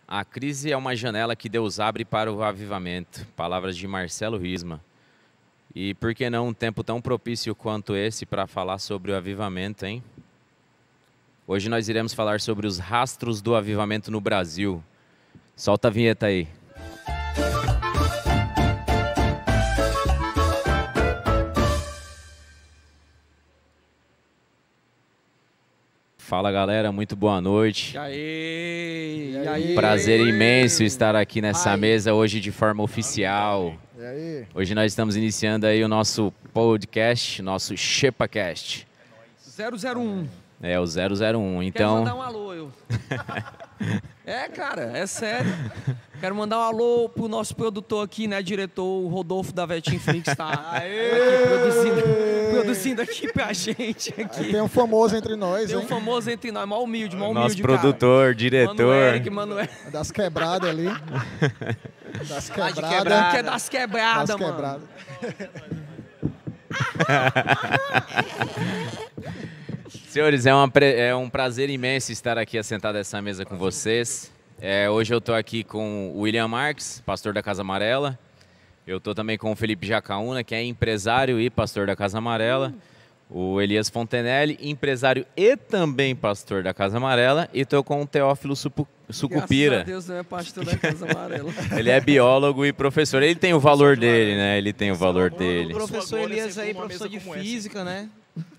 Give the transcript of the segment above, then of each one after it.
A crise é uma janela que Deus abre para o avivamento. Palavras de Marcelo Risma. E por que não um tempo tão propício quanto esse para falar sobre o avivamento, hein? Hoje nós iremos falar sobre os rastros do avivamento no Brasil. Solta a vinheta aí. Fala galera, muito boa noite. E aí? Prazer imenso estar aqui nessa mesa hoje de forma oficial. E aí? Hoje nós estamos iniciando aí o nosso podcast, nosso ShepaCast. 001. É o 001, Quero então... mandar um alô, eu. Cara, é sério. Quero mandar um alô pro nosso produtor aqui, né, diretor, o Rodolfo da Vetin Flix, tá aqui produzindo aqui pra gente. Aqui. Aí tem um famoso entre nós, Tem um hein? famoso entre nós, mal humilde, Nosso cara. produtor, diretor... Manuel. Das quebradas ali. Das quebradas. Que é das quebradas, Das mano. quebradas. Senhores, é um prazer imenso estar aqui assentado nessa mesa com vocês. Hoje eu estou aqui com o William Marques, pastor da Casa Amarela. Eu estou também com o Felipe Jacaúna, que é empresário e pastor da Casa Amarela. O Elias Fontenelle, empresário e também pastor da Casa Amarela. E estou com o Teófilo Sucupira. Graças a Deus não é pastor da Casa Amarela. Ele é biólogo e professor. Ele tem o valor dele, né? Ele tem o valor dele. O professor Elias aí, professor de física, né?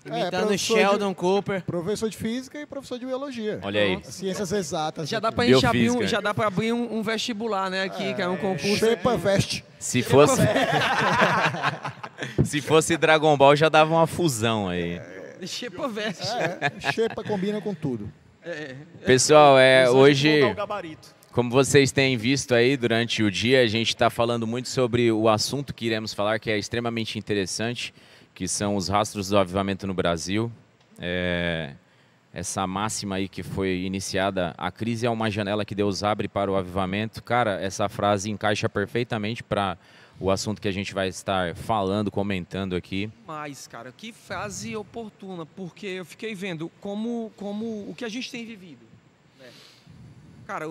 Imitando professor Sheldon Cooper. Professor de física e professor de biologia. Olha aí. Ciências exatas. Já dá pra gente abrir Biofísica. já dá pra abrir um vestibular, né, aqui, que é um concurso. Shepa veste. Se fosse... Se fosse Dragon Ball, já dava uma fusão aí. Shepa veste. Shepa combina com tudo. Pessoal, hoje... Montar o gabarito. Como vocês têm visto aí durante o dia, a gente está falando muito sobre o assunto que iremos falar, que é extremamente interessante, que são os rastros do avivamento no Brasil. Essa máxima aí que foi iniciada, a crise é uma janela que Deus abre para o avivamento. Cara, essa frase encaixa perfeitamente para o assunto que a gente vai estar falando, comentando aqui. Mas, cara, que frase oportuna, porque eu fiquei vendo como o que a gente tem vivido. Né? Cara,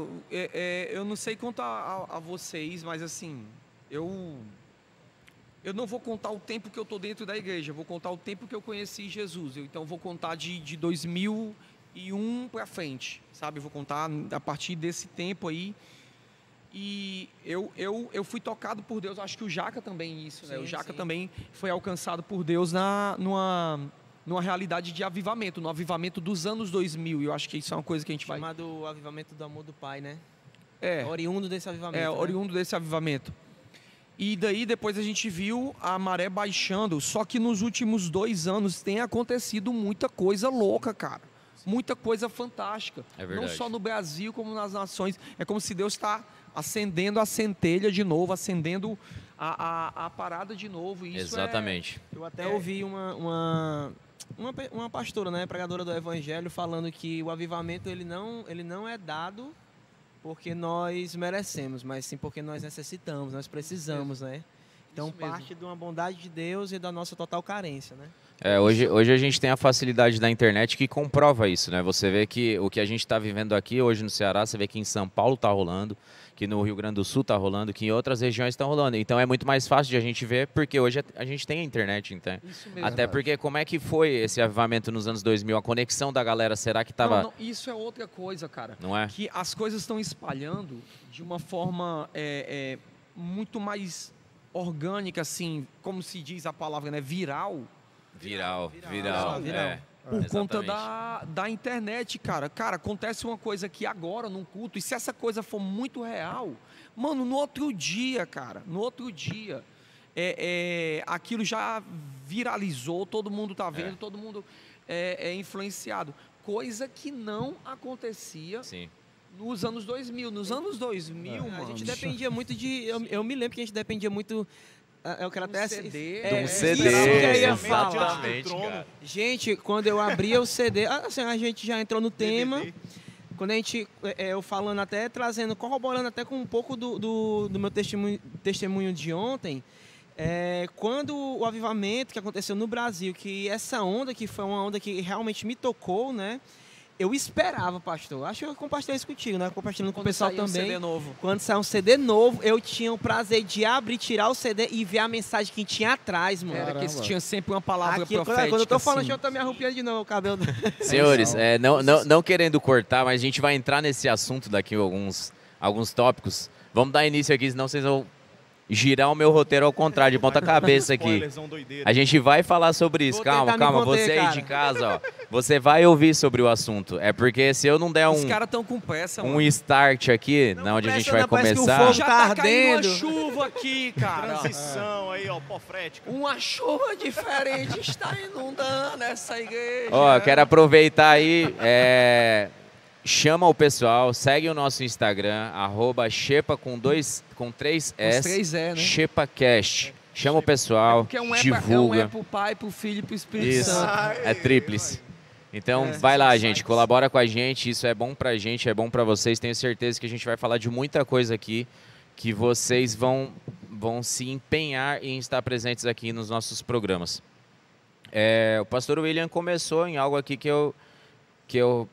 eu não sei quanto a vocês, mas assim, eu não vou contar o tempo que eu estou dentro da igreja, eu vou contar o tempo que eu conheci Jesus. Então, eu vou contar de 2001 para frente, sabe? Eu vou contar a partir desse tempo aí. E eu fui tocado por Deus, acho que o Jaca também isso, né? Sim, O Jaca sim. também foi alcançado por Deus numa realidade de avivamento, no avivamento dos anos 2000. E eu acho que isso é uma coisa que a gente vai... Chamado Avivamento do Amor do Pai, né? É, Oriundo desse avivamento. é né? oriundo desse avivamento. E daí depois a gente viu a maré baixando, só que nos últimos 2 anos tem acontecido muita coisa louca, cara. Muita coisa fantástica. É verdade. Não só no Brasil, como nas nações. É como se Deus está acendendo a centelha de novo, acendendo a parada de novo. E isso Exatamente. Eu até ouvi uma pastora, né, pregadora do Evangelho, falando que o avivamento ele não é dado porque nós merecemos, mas sim porque nós necessitamos, nós precisamos, né? Então Isso mesmo. parte de uma bondade de Deus e da nossa total carência, né? Hoje a gente tem a facilidade da internet que comprova isso, né? Você vê que o que a gente está vivendo aqui hoje no Ceará, você vê que em São Paulo está rolando, que no Rio Grande do Sul está rolando, que em outras regiões estão rolando. Então é muito mais fácil de a gente ver, porque hoje a gente tem a internet, então. Isso mesmo. Até porque como é que foi esse avivamento nos anos 2000? A conexão da galera, será que estava... Não, isso é outra coisa, cara. Não é? Que as coisas estão espalhando de uma forma muito mais orgânica, assim, como se diz a palavra, né? Viral. Viral. Viral. Por conta Exatamente. da internet, cara. Cara, acontece uma coisa aqui agora, num culto, e se essa coisa for muito real, mano, no outro dia, cara, aquilo já viralizou, todo mundo tá vendo, todo mundo é influenciado. Coisa que não acontecia Sim. nos anos 2000. Nos anos 2000, A mano... gente dependia muito de... Eu me lembro que a gente dependia muito... Eu quero até... CD. De um CD, Isso que eu ia falar. exatamente, cara. Gente, quando eu abria o CD... Assim, a gente já entrou no tema... Quando a gente... eu falando até, corroborando até com um pouco do meu testemunho de ontem... quando o avivamento que aconteceu no Brasil, que essa onda que foi uma onda que realmente me tocou, né? Eu esperava, pastor. Acho que eu compartilhei isso contigo, né? Compartilhando com o pessoal saiu um também. CD novo. Quando saiu um CD novo, eu tinha o prazer de abrir, tirar o CD e ver a mensagem que tinha atrás, mano. Era que Caramba. tinha sempre uma palavra Aqui, profética. quando eu tô falando, assim. deixa eu tô me arrupiando de novo o cabelo. Senhores, não querendo cortar, mas a gente vai entrar nesse assunto daqui alguns tópicos. Vamos dar início aqui, senão vocês vão girar o meu roteiro ao contrário, de ponta cabeça aqui. Spoilerzão doideira. A gente vai falar sobre isso. Vou Calma, tentar me calma. conter, Você aí cara. de casa, ó. Você vai ouvir sobre o assunto. É porque se eu não der Os caras tão com pressa, mano. start aqui, na onde a gente vai parece que o começar. fogo Já tá tá caindo uma ardendo. chuva aqui, cara. Transição aí, ó, profética. Uma chuva diferente está inundando essa igreja. Ó, quero aproveitar aí, chama o pessoal, segue o nosso Instagram, @Shepa com 3 S, 3 E, né? ShepaCast. Chama o pessoal, Porque é um divulga. é pro Pai, pro Filho e pro Espírito Isso, Santo. é tríplice. Então vai lá, gente, colabora com a gente, isso é bom pra gente, é bom pra vocês. Tenho certeza que a gente vai falar de muita coisa aqui que vocês vão se empenhar em estar presentes aqui nos nossos programas. O pastor William começou em algo aqui que eu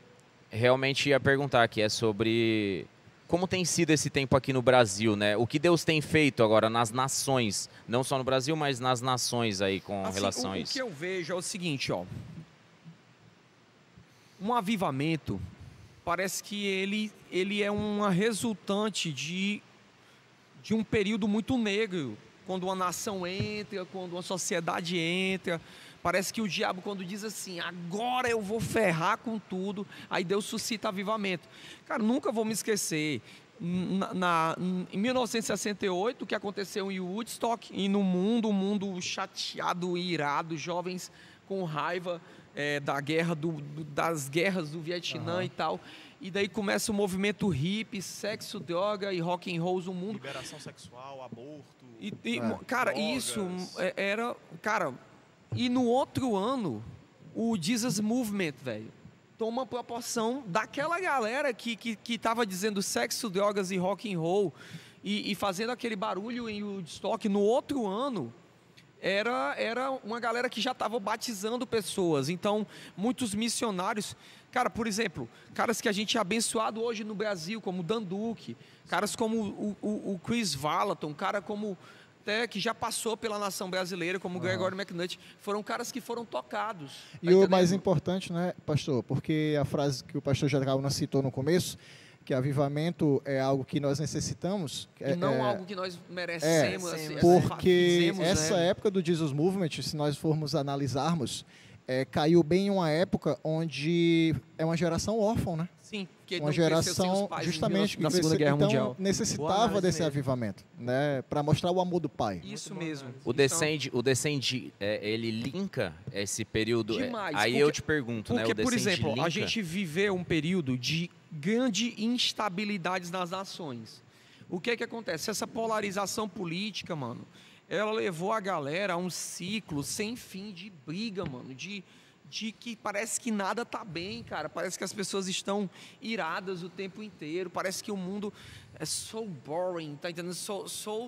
realmente ia perguntar, que é sobre como tem sido esse tempo aqui no Brasil, né? O que Deus tem feito agora nas nações, não só no Brasil, mas nas nações aí com Assim, relação a o isso. que eu vejo é o seguinte, ó. Um avivamento, parece que ele é uma resultante de um período muito negro. Quando uma nação entra, quando uma sociedade entra, parece que o diabo, quando diz assim, agora eu vou ferrar com tudo, aí Deus suscita avivamento. Cara, nunca vou me esquecer, em 1968, o que aconteceu em Woodstock, e no mundo, o mundo chateado e irado, jovens com raiva da guerra das guerras do Vietnã e tal. E daí começa o movimento hippie, sexo, droga e rock and roll no mundo. Liberação sexual, aborto. Cara, drogas. isso era... Cara, e no outro ano, o Jesus Movement, velho, toma proporção daquela galera que tava dizendo sexo, drogas e rock and roll e fazendo aquele barulho em Woodstock. No outro ano, era uma galera que já estava batizando pessoas. Então, muitos missionários... Cara, por exemplo, caras que a gente é abençoado hoje no Brasil, como Dan Duque, caras como o Chris Vallaton, cara como até que já passou pela nação brasileira, como o Gregory McNutt, foram caras que foram tocados. E o mais importante, né, pastor, porque a frase que o pastor Jadraúna citou no começo, que avivamento é algo que nós necessitamos. E não algo que nós merecemos. Porque fizemos, essa né? época do Jesus Movement, se nós formos analisarmos, caiu bem em uma época onde é uma geração órfã, né? Sim, que Uma não cresceu sem geração os pais justamente na Segunda Guerra então, Mundial. Boa necessitava análise desse mesmo. avivamento, né, para mostrar o amor do pai. Isso mesmo. O Descende, ele linka esse período. Demais, Aí porque- eu te pergunto, né? Porque, O por Descende exemplo, a linka? gente viveu um período de grande instabilidades nas nações. O que é que acontece? Essa polarização política, mano, ela levou a galera a um ciclo sem fim de briga, mano, de que parece que nada tá bem, cara. Parece que as pessoas estão iradas o tempo inteiro. Parece que o mundo é so boring, tá entendendo?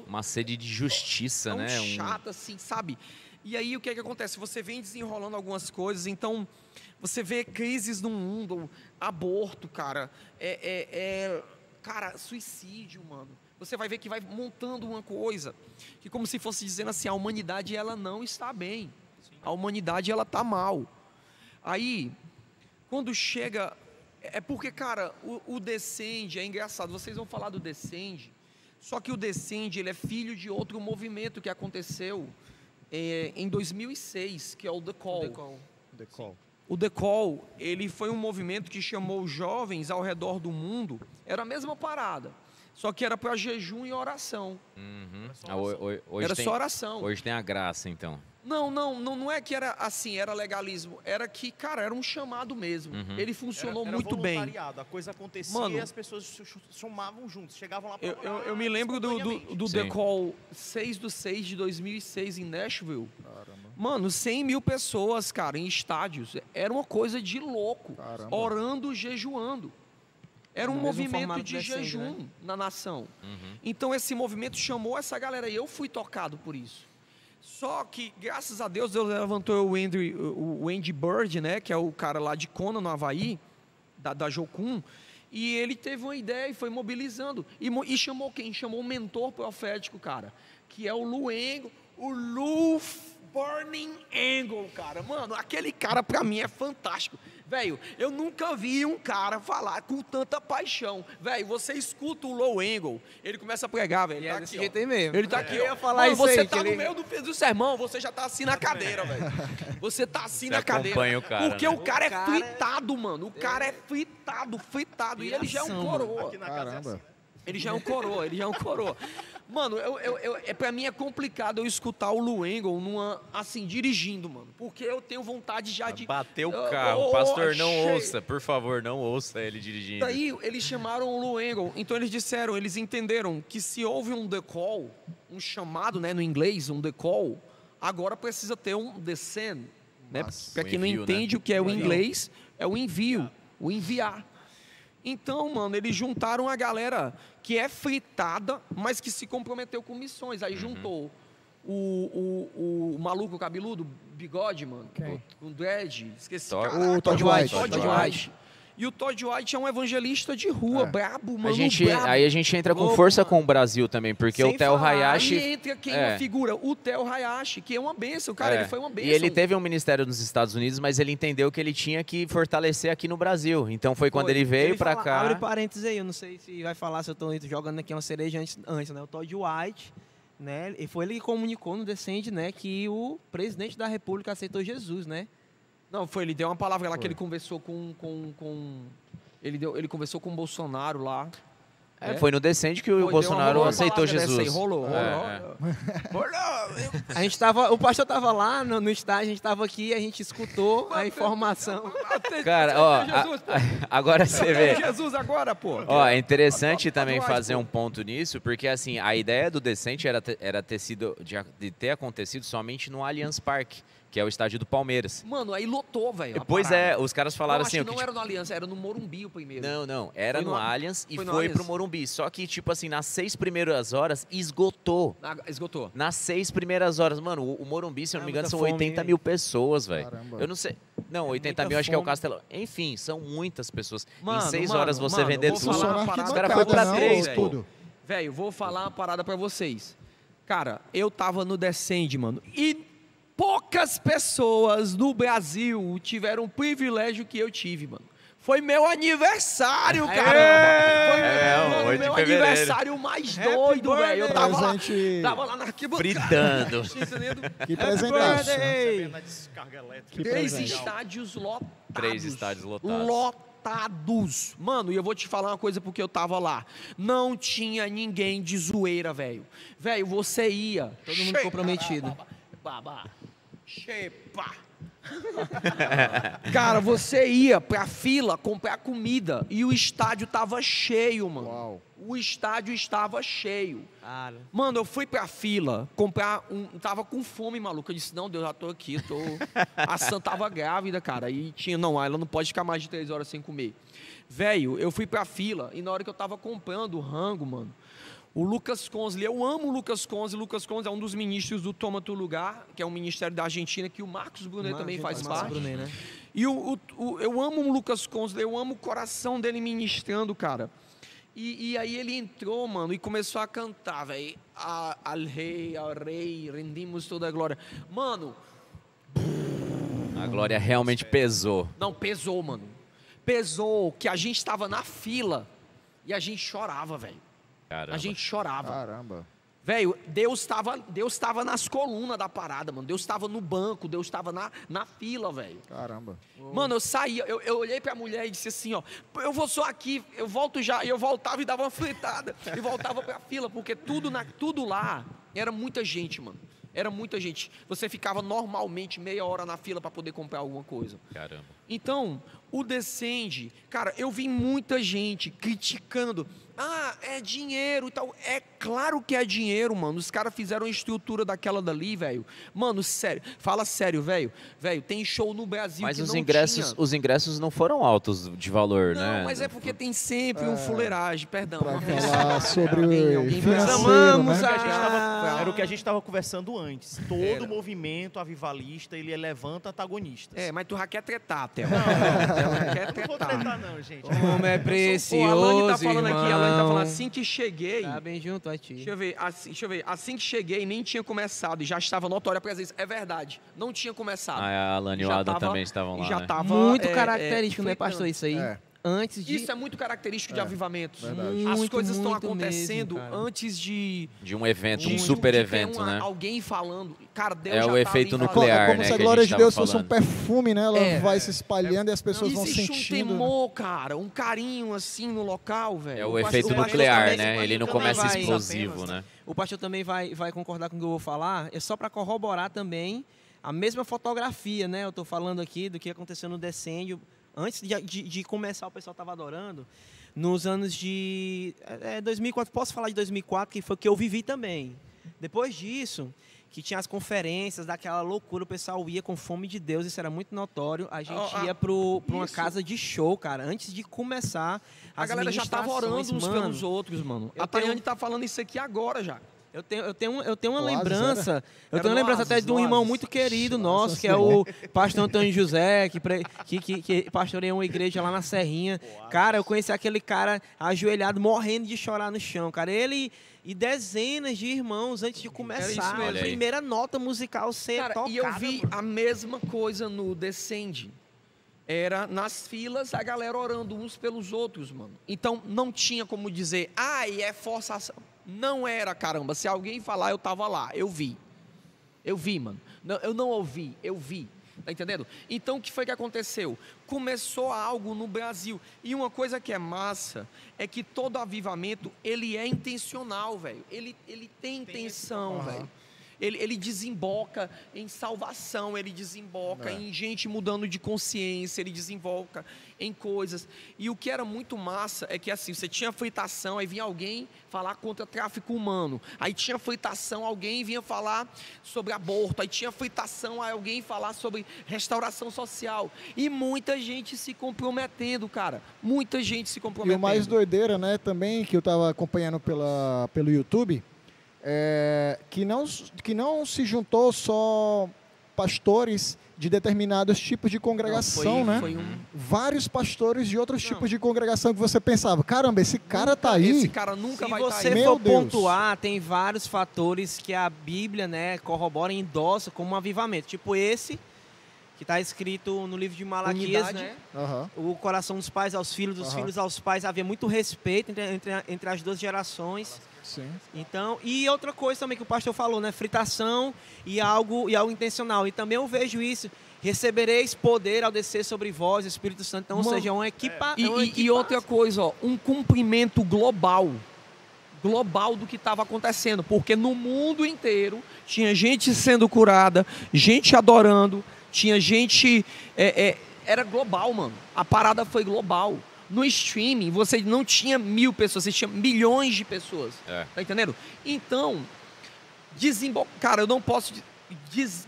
Uma sede de justiça, tão né? chata assim, sabe? E aí o que é que acontece? Você vem desenrolando algumas coisas, então você vê crises no mundo, aborto, cara, cara, suicídio, mano. Você vai ver que vai montando uma coisa que como se fosse dizendo assim, a humanidade ela não está bem. A humanidade ela tá mal. Aí, quando chega... É porque, cara, o Descende é engraçado. Vocês vão falar do Descende, só que o Descende ele é filho de outro movimento que aconteceu em 2006, que é o The Call. O The Call, ele foi um movimento que chamou jovens ao redor do mundo. Era a mesma parada, só que era para jejum e oração. Uhum. Era Hoje só oração. Hoje tem a graça, então. Não é que era assim, era legalismo. Era que, cara, era um chamado mesmo. Ele funcionou muito bem. A coisa acontecia Mano, e as pessoas se chamavam juntos, chegavam lá pra Eu me lembro do Sim. The Call 6/6 de 2006 em Nashville. Mano, 100 mil pessoas, cara, em estádios. Era uma coisa de louco. Caramba. Orando, jejuando. Era um No mesmo movimento formato de Descende, jejum né? na nação. Então esse movimento chamou essa galera e eu fui tocado por isso. Só que, graças a Deus, Deus levantou o Andy Bird, né, que é o cara lá de Kona, no Havaí, da Jocum, e ele teve uma ideia e foi mobilizando. E chamou quem? Chamou o mentor profético, cara, que é o Lou Engle, o Lou Burning Angle, cara. Mano, aquele cara pra mim é fantástico. Velho, eu nunca vi um cara falar com tanta paixão. Velho, você escuta o Lou Engle, ele começa a pregar, velho. Ele tá desse aqui, jeito aí mesmo. Ele tá aqui, Eu ó. ia falar Mano, isso você aí, tá que no meio do sermão, você já tá assim na cadeira, velho. Você tá assim Você na cadeira. acompanha o cara, Porque né? o cara é O cara fritado, mano. O cara é fritado. E ele já é um Piração, coroa. Aqui na casa é Caramba. assim, né? Ele já é um coroa. Mano, pra mim é complicado eu escutar o Lou Engle assim, dirigindo, mano. Porque eu tenho vontade já de... Bateu o carro. Oh, Pastor, não achei. ouça, por favor, não ouça ele dirigindo. Daí eles chamaram o Lou Engle. Então eles entenderam que se houve um the call, um chamado, né, no inglês, um the call, agora precisa ter um descend, né? Nossa. Pra O quem não envio, entende né? o que é o inglês, é o envio, o enviar. Então, mano, eles juntaram a galera que é fritada, mas que se comprometeu com missões. Aí juntou o maluco cabeludo, bigode, mano, Quem? com dread, esqueci. Todd- Caraca, O Todd White. Todd White. E o Todd White é um evangelista de rua, É. brabo, mano, Aí a gente entra com Louco, força mano. com o Brasil também, porque Sem o Theo falar, Hayashi... Aí entra quem É. a figura? O Theo Hayashi, que é uma bênção, cara, É. ele foi uma bênção. E ele teve um ministério nos Estados Unidos, mas ele entendeu que ele tinha que fortalecer aqui no Brasil. Então foi quando ele veio Ele pra fala- cá. Abre parênteses aí, eu não sei se vai falar se eu tô jogando aqui uma cereja antes, né? O Todd White, né? E foi ele que comunicou no Descende, né? Que o presidente da República aceitou Jesus, né? Não, ele deu uma palavra lá que ele conversou ele conversou com o Bolsonaro lá. Foi no Descende que o Foi, Bolsonaro deu uma aceitou palavra dessa aí, Jesus. rolou. A gente tava, o pastor tava lá no estágio, a gente tava aqui, a gente escutou a informação. Cara, ó, Jesus, pô. agora você vê. Jesus agora, pô. Ó, é interessante também White, fazer pô. um ponto nisso, porque assim, a ideia do Descente era de ter acontecido somente no Allianz Parque, que é o estádio do Palmeiras. Mano, aí lotou, velho. a Pois parada. é, os caras falaram Não, assim... acho que ó, não era no Aliança, era no Morumbi o primeiro. Não, era Foi no no- Allianz e foi no foi Allianz. pro Morumbi. Só que, tipo assim, nas 6 primeiras horas, esgotou. Esgotou. Nas 6 primeiras horas. Mano, o Morumbi, se eu não me engano, muita são fome, 80 hein? mil pessoas, velho. Caramba. Eu não sei. Não, 80 muita mil acho que é o fome. Castelão. Enfim, são muitas pessoas. Mano, em 6 mano, horas você mano, vender vou tudo. falar Funcionar uma parada Os caras pra foi pra não, vocês, 3, velho. pô. tudo. Velho, vou falar uma parada pra vocês. Cara, eu tava no Descende, mano, e poucas pessoas no Brasil tiveram o privilégio que eu tive, mano. Foi meu aniversário, caramba! Foi É, 8 de meu fevereiro. aniversário mais doido, velho. Eu Presente- tava lá na arquibancada. Fritando. Entendendo? Que presentaço. Sabendo da descarga elétrica. Que Três presente. estádios lotados. 3 estádios lotados. Lotados. Mano, e eu vou te falar uma coisa porque eu tava lá. Não tinha ninguém de zoeira, velho. Velho, você ia. Todo mundo comprometido. Babá. Chepa. Cara, você ia pra fila comprar comida e o estádio tava cheio, mano. Uau. O estádio estava cheio. Cara, Mano, eu fui pra fila comprar tava com fome, maluco. Eu disse, não, Deus, já tô aqui, tô... A Sam tava grávida, cara. E tinha, não, ela não pode ficar mais de 3 horas sem comer. Velho, eu fui pra fila e na hora que eu tava comprando o rango, mano, o Lucas Consley, eu amo o Lucas Consley. Lucas Consley é um dos ministros do Toma Tu Lugar, que é um ministério da Argentina, que o Marcos Brunet também faz parte. Brunet, né? E eu amo o Lucas Consley, eu amo o coração dele ministrando, cara. E aí ele entrou, mano, e começou a cantar, velho. Ao rei, rendimos toda a glória. Mano, A glória realmente pesou. não, pesou, mano. Pesou que a gente estava na fila e a gente chorava, velho. Caramba. A gente chorava. Caramba. Velho, Deus tava nas colunas da parada, mano. Deus estava no banco, Deus estava na fila, velho. Caramba. Mano, eu saía, eu olhei pra mulher e disse assim, ó, eu vou só aqui, eu volto já. E eu voltava e dava uma fritada e voltava pra fila, porque tudo lá era muita gente, mano. Era muita gente. Você ficava normalmente meia hora na fila pra poder comprar alguma coisa. Caramba. Então, o Descende, cara, eu vi muita gente criticando. Ah, é dinheiro e tal. É claro que é dinheiro, mano. Os caras fizeram a estrutura daquela dali, velho. Mano, sério. Fala sério, velho. Velho, tem show no Brasil Mas que os não ingressos, tinha. os ingressos não foram altos de valor, Não, né? mas é porque tem sempre um fuleiragem, perdão. Para uma vez. falar sobre Alguém o financeiro, Chamamos né? Era o que a gente estava conversando antes. Todo Era. movimento avivalista, ele levanta antagonista. É, mas tu já quer tretar. Theo. Ela não quer Eu não vou tretar. tretar, não, gente. O homem é Pô, precioso, a Alane tá falando irmão. aqui, a Alane tá falando assim que cheguei. Tá bem junto a ti. Deixa eu ver. Assim que cheguei, nem tinha começado e já estava notória a presença. É verdade, não tinha começado. A Alane e o Já Adam tava- também estavam lá, já né? tava, Muito característico, né, fritando. pastor, isso aí? É. Antes de... Isso é muito característico de avivamentos. verdade. As Muito, coisas estão muito acontecendo mesmo, cara. antes de De um evento, um de super ter evento, né? alguém falando. Cara, Deus É já o tá efeito ali nuclear. falando. É como né, se a que a glória gente de tava Deus fosse um falando. perfume, né? Ela É. vai se espalhando e as pessoas vão Existe um sentindo. temor, cara, um carinho assim no local, velho. É o pastor- efeito pastor nuclear, também- né? o Ele não pastor também começa vai- explosivo, apenas, né? O pastor também vai concordar com o que eu vou falar. É só para corroborar também a mesma fotografia, né? Eu estou falando aqui do que aconteceu no Decêndio. Antes de começar, o pessoal estava adorando. Nos anos de 2004, posso falar de 2004, que foi o que eu vivi também. Depois disso, que tinha as conferências, daquela loucura, o pessoal ia com fome de Deus, isso era muito notório. A gente ia para uma isso. casa de show, cara, antes de começar A as galera já tava orando ministrações, uns mano. pelos outros, mano. eu A tenho- Tayane tá falando isso aqui agora já. Eu tenho uma Oasis, lembrança. Eu Era tenho uma no lembrança Oasis, até de um no irmão Oasis. muito querido Nossa nosso, que é Senhora. o pastor Antônio José, que pastoreia uma igreja lá na Serrinha. Cara, eu conheci aquele cara ajoelhado, morrendo de chorar no chão, cara. Ele e dezenas de irmãos antes de começar isso a mesmo. primeira nota musical ser Cara, tocada. e eu vi mano. a mesma coisa no Descende. Era nas filas a galera orando uns pelos outros, mano. Então não tinha como dizer, ai, é forçação. Não era, caramba. Se alguém falar, eu tava lá, eu vi. Eu vi, mano. Não, eu não ouvi, eu vi. Tá entendendo? Então o que foi que aconteceu? Começou algo no Brasil. E uma coisa que é massa é que todo avivamento, ele é intencional, velho. Ele tem intenção, velho. Ele desemboca em salvação, ele desemboca em gente mudando de consciência, ele desemboca em coisas. E o que era muito massa é que assim, você tinha fritação, aí vinha alguém falar contra tráfico humano. Aí tinha fritação, alguém vinha falar sobre aborto. Aí tinha fritação, aí alguém falar sobre restauração social. E muita gente se comprometendo, cara. Muita gente se E comprometendo. o mais doideira, né, também, que eu estava acompanhando pelo YouTube, que não se juntou só pastores de determinados tipos de congregação, né? Foi Vários pastores de outros tipos de congregação que você pensava, caramba, esse cara tá aí. Esse cara nunca Se vai você estar aí. Meu for Deus. pontuar, tem vários fatores que a Bíblia, né, corrobora e endossa como um avivamento. Tipo esse, que está escrito no livro de Malaquias, Unidade. né? Aham. O coração dos pais aos filhos, dos Aham. filhos aos pais. Havia muito respeito entre as duas gerações. Sim. Então, e outra coisa também que o pastor falou, né? Fritação e algo intencional. E também eu vejo isso. Recebereis poder ao descer sobre vós, Espírito Santo. Então, ou Mano, seja, é um equipa. E outra coisa, ó, um cumprimento global do que estava acontecendo, porque no mundo inteiro tinha gente sendo curada, gente adorando, tinha gente, era global, mano, a parada foi global. No streaming, você não tinha 1000 pessoas, você tinha milhões de pessoas, tá entendendo? Então, cara, eu não posso...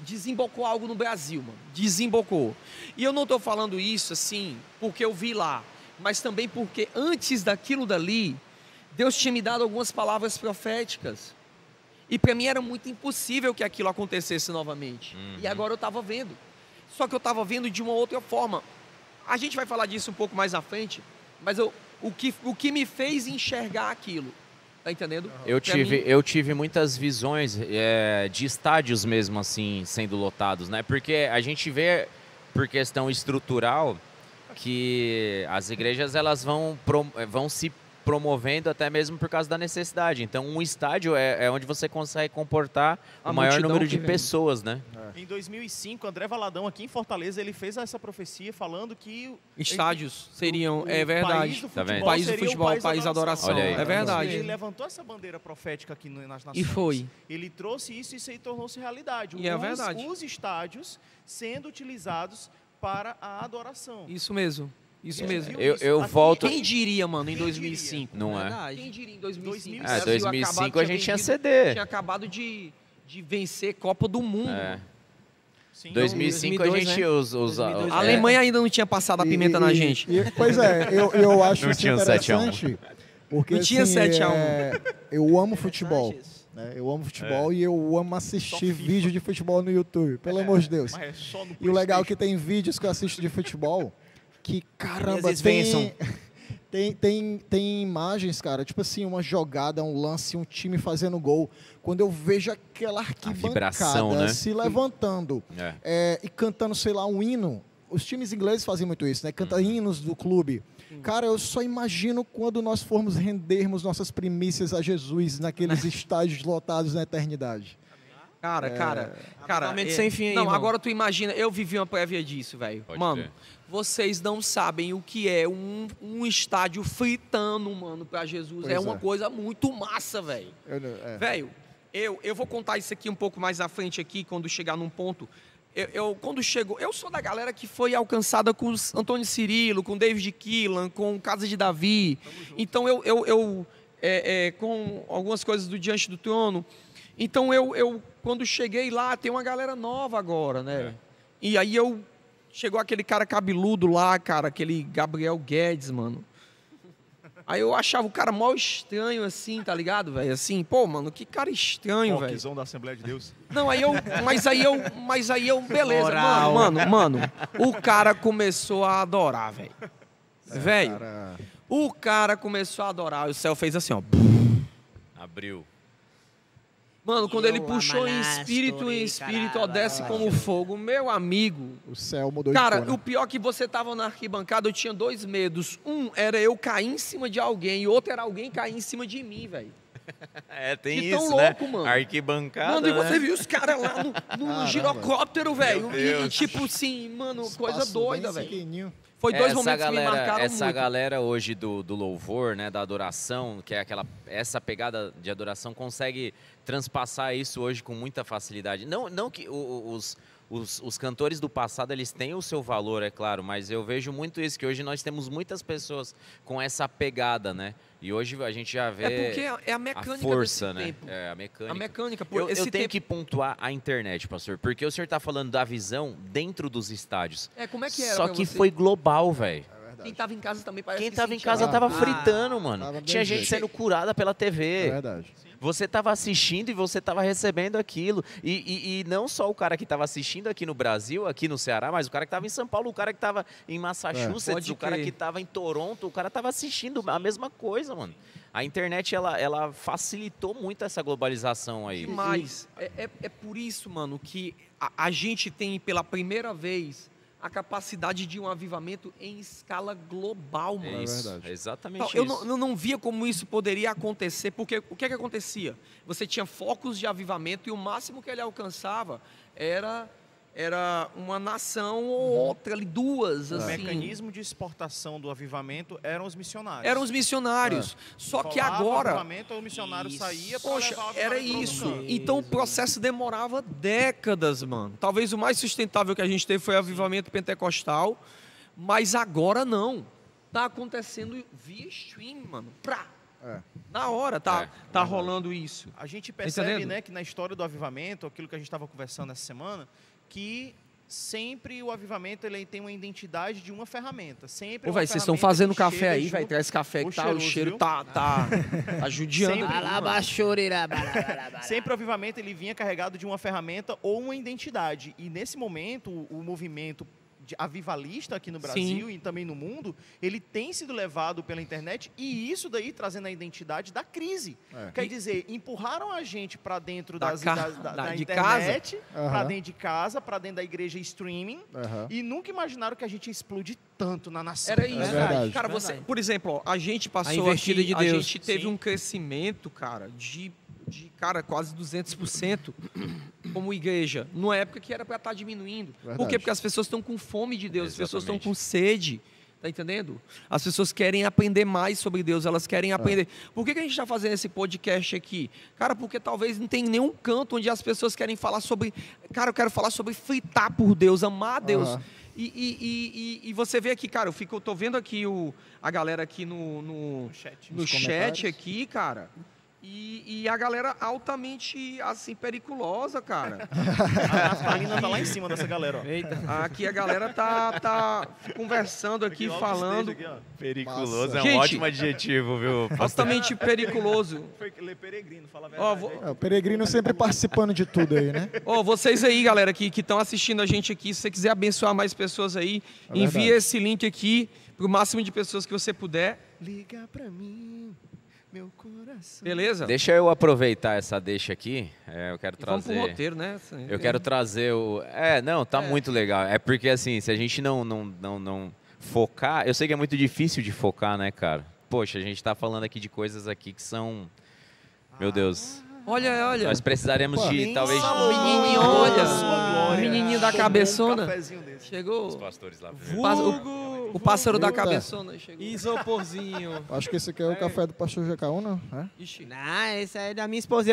Desembocou algo no Brasil, mano. Desembocou. E eu não estou falando isso assim porque eu vi lá, mas também porque antes daquilo dali, Deus tinha me dado algumas palavras proféticas. E para mim era muito impossível que aquilo acontecesse novamente. E agora eu estava vendo. Só que eu estava vendo de uma outra forma. A gente vai falar disso um pouco mais à frente, mas o que me fez enxergar aquilo. Tá entendendo? Eu tive muitas visões de estádios mesmo assim sendo lotados, né? Porque a gente vê por questão estrutural que as igrejas elas vão se promovendo até mesmo por causa da necessidade. Então um estádio é onde você consegue comportar A o maior multidão número que de vem. pessoas, né? Em 2005, André Valadão, aqui em Fortaleza, ele fez essa profecia falando que... Estádios seriam, o é verdade. País do Tá vendo? futebol País do seria o futebol, país da adoração. Olha aí. É verdade. Ele levantou essa bandeira profética aqui nas nações. E foi. Ele trouxe isso e isso aí tornou-se realidade. E é verdade. Os estádios sendo utilizados para a adoração. Isso mesmo. Isso mesmo. Eu Aqui- volto... Quem diria, mano, em Quem 2005? Não é? Verdade. Quem diria em 2005? 2005. 2005 a gente tinha CD. Tinha acabado de vencer Copa do Mundo. É. Sim. 2005 2002, a gente né? 2002, A Alemanha ainda não tinha passado a pimenta na gente. Pois é, eu acho Não isso tinha um 7 a 1. interessante, porque Não tinha assim, 7 a 1. eu amo futebol. né? Eu amo futebol e eu amo assistir vídeo de futebol no YouTube, pelo amor de Deus. Mas é só no E o legal é que PlayStation. tem vídeos que eu assisto de futebol que, caramba, Eles vençam. tem imagens, cara, tipo assim, uma jogada, um lance, um time fazendo gol. Quando eu vejo aquela vibração, arquibancada né? se levantando e cantando, sei lá, um hino. Os times ingleses fazem muito isso, né? Canta hinos do clube. Cara, eu só imagino quando nós formos rendermos nossas primícias a Jesus naqueles estádios lotados na eternidade. Cara, Avivamento sem fim aí, não, irmão. agora tu imagina, eu vivi uma prévia disso, velho. Pode Mano, crer. vocês não sabem o que é um estádio fritando, mano, pra Jesus. Pois É uma é. coisa muito massa, velho. Velho, eu vou contar isso aqui um pouco mais à frente aqui, quando chegar num ponto. Quando chego, eu sou da galera que foi alcançada com os Antônio Cirilo, com David Keelan, com Casa de Davi. Então com algumas coisas do Diante do Trono. Então eu quando cheguei lá, tem uma galera nova agora, né? E aí chegou aquele cara cabeludo lá, cara, aquele Gabriel Guedes, mano. Aí eu achava o cara mó estranho assim, tá ligado, velho? Assim, pô, mano, que cara estranho, velho. Rockzão da Assembleia de Deus. Não, mas aí eu, beleza, Moral. mano, o cara começou a adorar, velho. Velho, o cara começou a adorar, e o céu fez assim, ó. Abriu. Mano, quando ele puxou em espírito, ó, desce como fogo, meu amigo. O céu mudou Cara, de cor, né? o pior é que você tava na arquibancada, eu tinha dois medos. Um era eu cair em cima de alguém, e outro era alguém cair em cima de mim, velho. Tem Que tão isso, louco, né? mano. Arquibancada, Mano, e você né? viu os caras lá no girocóptero, velho. E Deus. tipo assim, mano, coisa Espaço doida, bem velho. pequenininho. Foi dois momentos que me marcaram essa muito. galera hoje do louvor, né, da adoração, que é essa pegada de adoração, consegue transpassar isso hoje com muita facilidade. Não que os cantores do passado, eles têm o seu valor, é claro, mas eu vejo muito isso, que hoje nós temos muitas pessoas com essa pegada, né? E hoje a gente já vê É porque é a mecânica a força, desse né? tempo. É, a mecânica. A mecânica, por Eu esse tenho tempo. que pontuar a internet, pastor, porque o senhor está falando da visão dentro dos estádios. Como é que era Só pra que você? foi global, velho. Quem tava em casa também parece Quem que tava em sentia. casa tava Ah, fritando, mano. tava Tinha bem gente jeito. sendo curada pela É TV. verdade. Você tava assistindo e você tava recebendo aquilo. E não só o cara que tava assistindo aqui no Brasil, aqui no Ceará, mas o cara que tava em São Paulo, o cara que tava em Massachusetts, Pode o cara crer. que tava em Toronto, o cara tava assistindo a mesma coisa, mano. A internet, ela facilitou muito essa globalização aí. Mas é por isso, mano, que a gente tem pela primeira vez a capacidade de um avivamento em escala global, mano. É isso, verdade. é exatamente Então, isso. eu não via como isso poderia acontecer, porque o que é que acontecia? Você tinha focos de avivamento e o máximo que ele alcançava era uma nação ou outra, ali, duas, O assim. mecanismo de exportação do avivamento eram os missionários. Eram os missionários. Só que Falava agora... avivamento, o missionário saía para Poxa, levar o era avivamento pra isso. outro canto. Então o processo demorava décadas, mano. Talvez o mais sustentável que a gente teve foi o avivamento pentecostal, mas agora não. Tá acontecendo via stream, mano. Na hora tá rolando isso. A gente percebe, Entendendo? né, que na história do avivamento, aquilo que a gente estava conversando essa semana, que sempre o avivamento ele tem uma identidade de uma ferramenta. Sempre Ô, uma velho, vocês estão ferramenta fazendo que café chega aí, junto. velho. Traz café que Ô, tá, o cheiroso, cheiro viu? tá judiando. Sempre- aqui, mano. Sempre o avivamento ele vinha carregado de uma ferramenta ou uma identidade. E nesse momento, o movimento avivalista aqui no Brasil e também no mundo, ele tem sido levado pela internet e isso daí trazendo a identidade da crise. Quer dizer, empurraram a gente para dentro da de internet, Aham. para dentro de casa, para dentro da igreja streaming Aham. e nunca imaginaram que a gente ia explodir tanto na nação. Era isso, verdade. cara. Você, por exemplo, ó, a gente passou investida aqui, de a Deus. gente teve Sim. um crescimento, cara, de cara, quase 200% como igreja, numa época que era para estar diminuindo. Por Verdade. quê? Porque as pessoas estão com fome de Deus, as pessoas estão Exatamente. com sede. Tá entendendo? As pessoas querem aprender mais sobre Deus, elas querem aprender. Por que a gente está fazendo esse podcast aqui? Cara, porque talvez não tem nenhum canto onde as pessoas querem falar sobre... Cara, eu quero falar sobre fritar por Deus, amar a Deus. Aham. E você vê aqui, cara, eu tô vendo aqui a galera aqui no Chat. no Nos chat comentários. aqui, cara. E a galera altamente, assim, periculosa, cara. A naftalina tá lá em cima dessa galera, ó. Eita. Aqui a galera tá conversando aqui, falando. Periculoso Massa. é um Gente, ótimo adjetivo, viu? altamente periculoso. Foi ler peregrino, fala a Ó, verdade. O peregrino sempre participando de tudo aí, né? vocês aí, galera, que estão assistindo a gente aqui, se você quiser abençoar mais pessoas aí, É envia verdade. esse link aqui pro máximo de pessoas que você puder. Liga pra mim, meu coração. Beleza? Deixa eu aproveitar essa deixa aqui. Eu quero E vamos pro trazer. roteiro, né? Eu quero trazer o. Tá muito legal. É porque assim, se a gente não focar. Eu sei que é muito difícil de focar, né, cara? Poxa, a gente tá falando aqui de coisas aqui que são. Meu Deus. Olha. Nós precisaremos Pô, de talvez. Menininho, olha. Menininho da Tomou cabeçona. Um cafezinho desse. Chegou. Os pastores lá. O pássaro da Eita. cabeçona chegou. Isoporzinho. Acho que esse aqui é o café do pastor Jacaúna, né? Ixi. Não, esse aí é da minha esposa.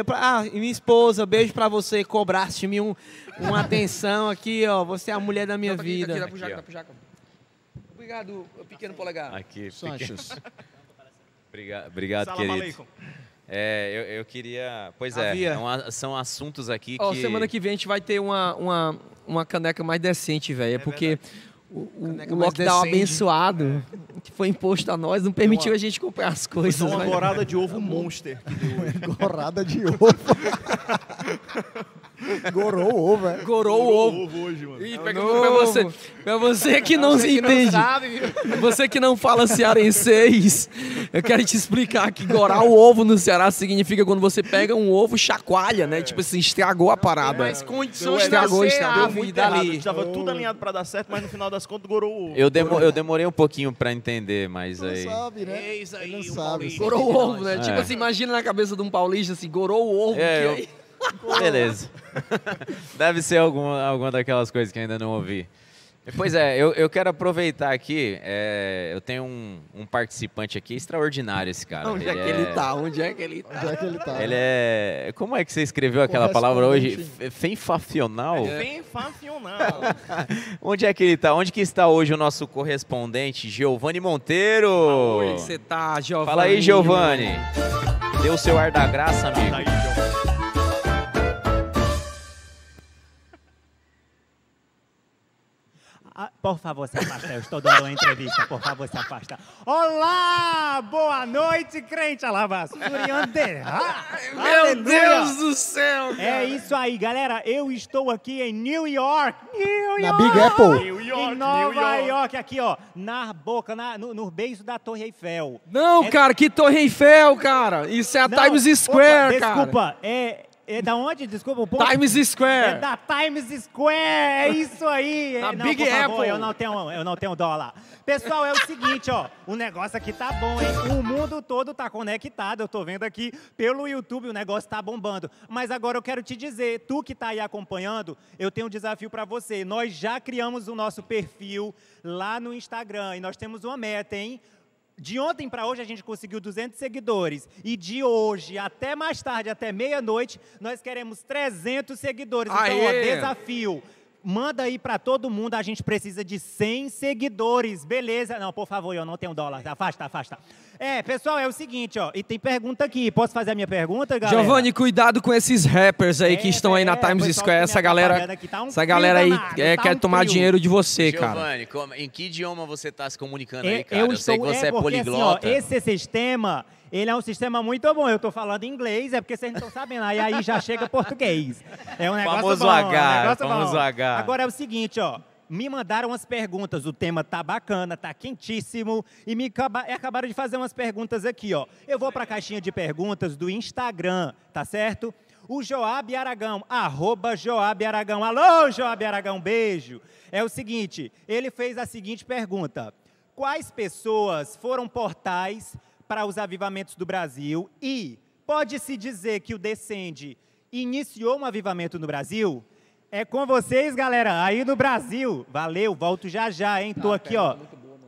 E minha esposa, beijo pra você, cobraste-me uma atenção aqui, ó. Você é a mulher da minha Dá vida. pro Jaca, Aqui, ó. dá pro Jaca. Obrigado, pequeno polegar. Aqui. Sanches. Obrigado, Salam querido. aleikum. Eu queria. Pois Havia. são assuntos aqui Ó, que. semana que vem a gente vai ter uma caneca mais decente, velho. É porque o Caneca mais lockdown decente. abençoado que foi imposto a nós não permitiu a gente comprar as coisas. Só uma mas- gorada de ovo monster. que deu hoje. Gorada de ovo. Gorou o ovo, é. Gorou o ovo. Ovo hoje, mano. Ih, É o pega novo. pra você que não Você se que não entende, sabe, viu? você que não fala cearenseis, eu quero te explicar que gorar o ovo no Ceará significa quando você pega um ovo, chacoalha, né? Tipo assim, estragou a parada. Mas condições de Estragou, nascer estragou. a Deu muito vida errado. ali. Estava tudo alinhado pra dar certo, mas no final das contas gorou o ovo. Eu demorei um pouquinho pra entender, mas Não aí. sabe, né? Eis aí, Ele não o sabe. Paulista. Gorou o ovo, né? É. Tipo assim, imagina na cabeça de um paulista assim, gorou o ovo. É, que eu- aí- Beleza. Deve ser alguma daquelas coisas que ainda não ouvi. Pois é, eu quero aproveitar aqui. Eu tenho um participante aqui extraordinário, esse cara. Onde é que ele tá? Onde é que ele tá? Onde é que ele tá? Ele é. Como é que você escreveu aquela palavra hoje? Correspondente. Fenfacional? Bem fancional. Onde é que ele tá? Onde que está hoje o nosso correspondente, Giovanni Monteiro? Oi, você tá, Giovanni? Fala aí, Giovanni. Dê o seu ar da graça, amigo. Daí, João. Ah, por favor, se afasta. Eu estou dando uma entrevista. Por favor, se afasta. Olá! Boa noite, crente alabaço. Meu Deus do céu, cara. É isso aí, galera. Eu estou aqui em New York. New Na York! Big Apple. New York, Em Nova New York. York, aqui, ó. Na boca, no beijo da Torre Eiffel. Não, É- cara, que Torre Eiffel, cara. Isso é a Não, Times Square, opa, cara. Desculpa, é da onde? Desculpa, o ponto. Times É Square. da Times Square, é isso aí. Da Não, Big por favor, Apple. eu não tenho dólar. Pessoal, é o seguinte, ó, o negócio aqui tá bom, hein? O mundo todo tá conectado, eu tô vendo aqui pelo YouTube, o negócio tá bombando. Mas agora eu quero te dizer, tu que tá aí acompanhando, eu tenho um desafio pra você. Nós já criamos o nosso perfil lá no Instagram e nós temos uma meta, hein? De ontem para hoje a gente conseguiu 200 seguidores e de hoje até mais tarde, até meia-noite, nós queremos 300 seguidores. Então, ó, Aê! desafio. Manda aí para todo mundo, a gente precisa de 100 seguidores, beleza? Não, por favor, eu não tenho dólar, afasta, afasta. Pessoal, é o seguinte, ó, e tem pergunta aqui, posso fazer a minha pergunta, galera? Giovanni, cuidado com esses rappers aí que estão aí na Times pessoal, Square. que Essa minha galera, propaganda aqui tá um essa galera aí frio danado, tá quer um tomar frio. dinheiro de você, cara. Giovanni, em que idioma você está se comunicando aí, cara? Eu sei que você é porque, poliglota. Assim, ó, esse sistema, ele é um sistema muito bom. Eu tô falando inglês, é porque vocês não estão sabendo. Aí já chega português. É um negócio Famoso bom. H, é um negócio famoso bom. H. Agora é o seguinte, ó. Me mandaram umas perguntas, o tema tá bacana, tá quentíssimo, e acabaram de fazer umas perguntas aqui, ó. Eu vou pra caixinha de perguntas do Instagram, tá certo? O Joab Aragão, @Joab Aragão. Alô, Joab Aragão, beijo. É o seguinte, ele fez a seguinte pergunta. Quais pessoas foram portais para os avivamentos do Brasil? E pode-se dizer que o Descende iniciou um avivamento no Brasil? É com vocês, galera, aí no Brasil. Valeu, volto já já, hein? Tô aqui, ó,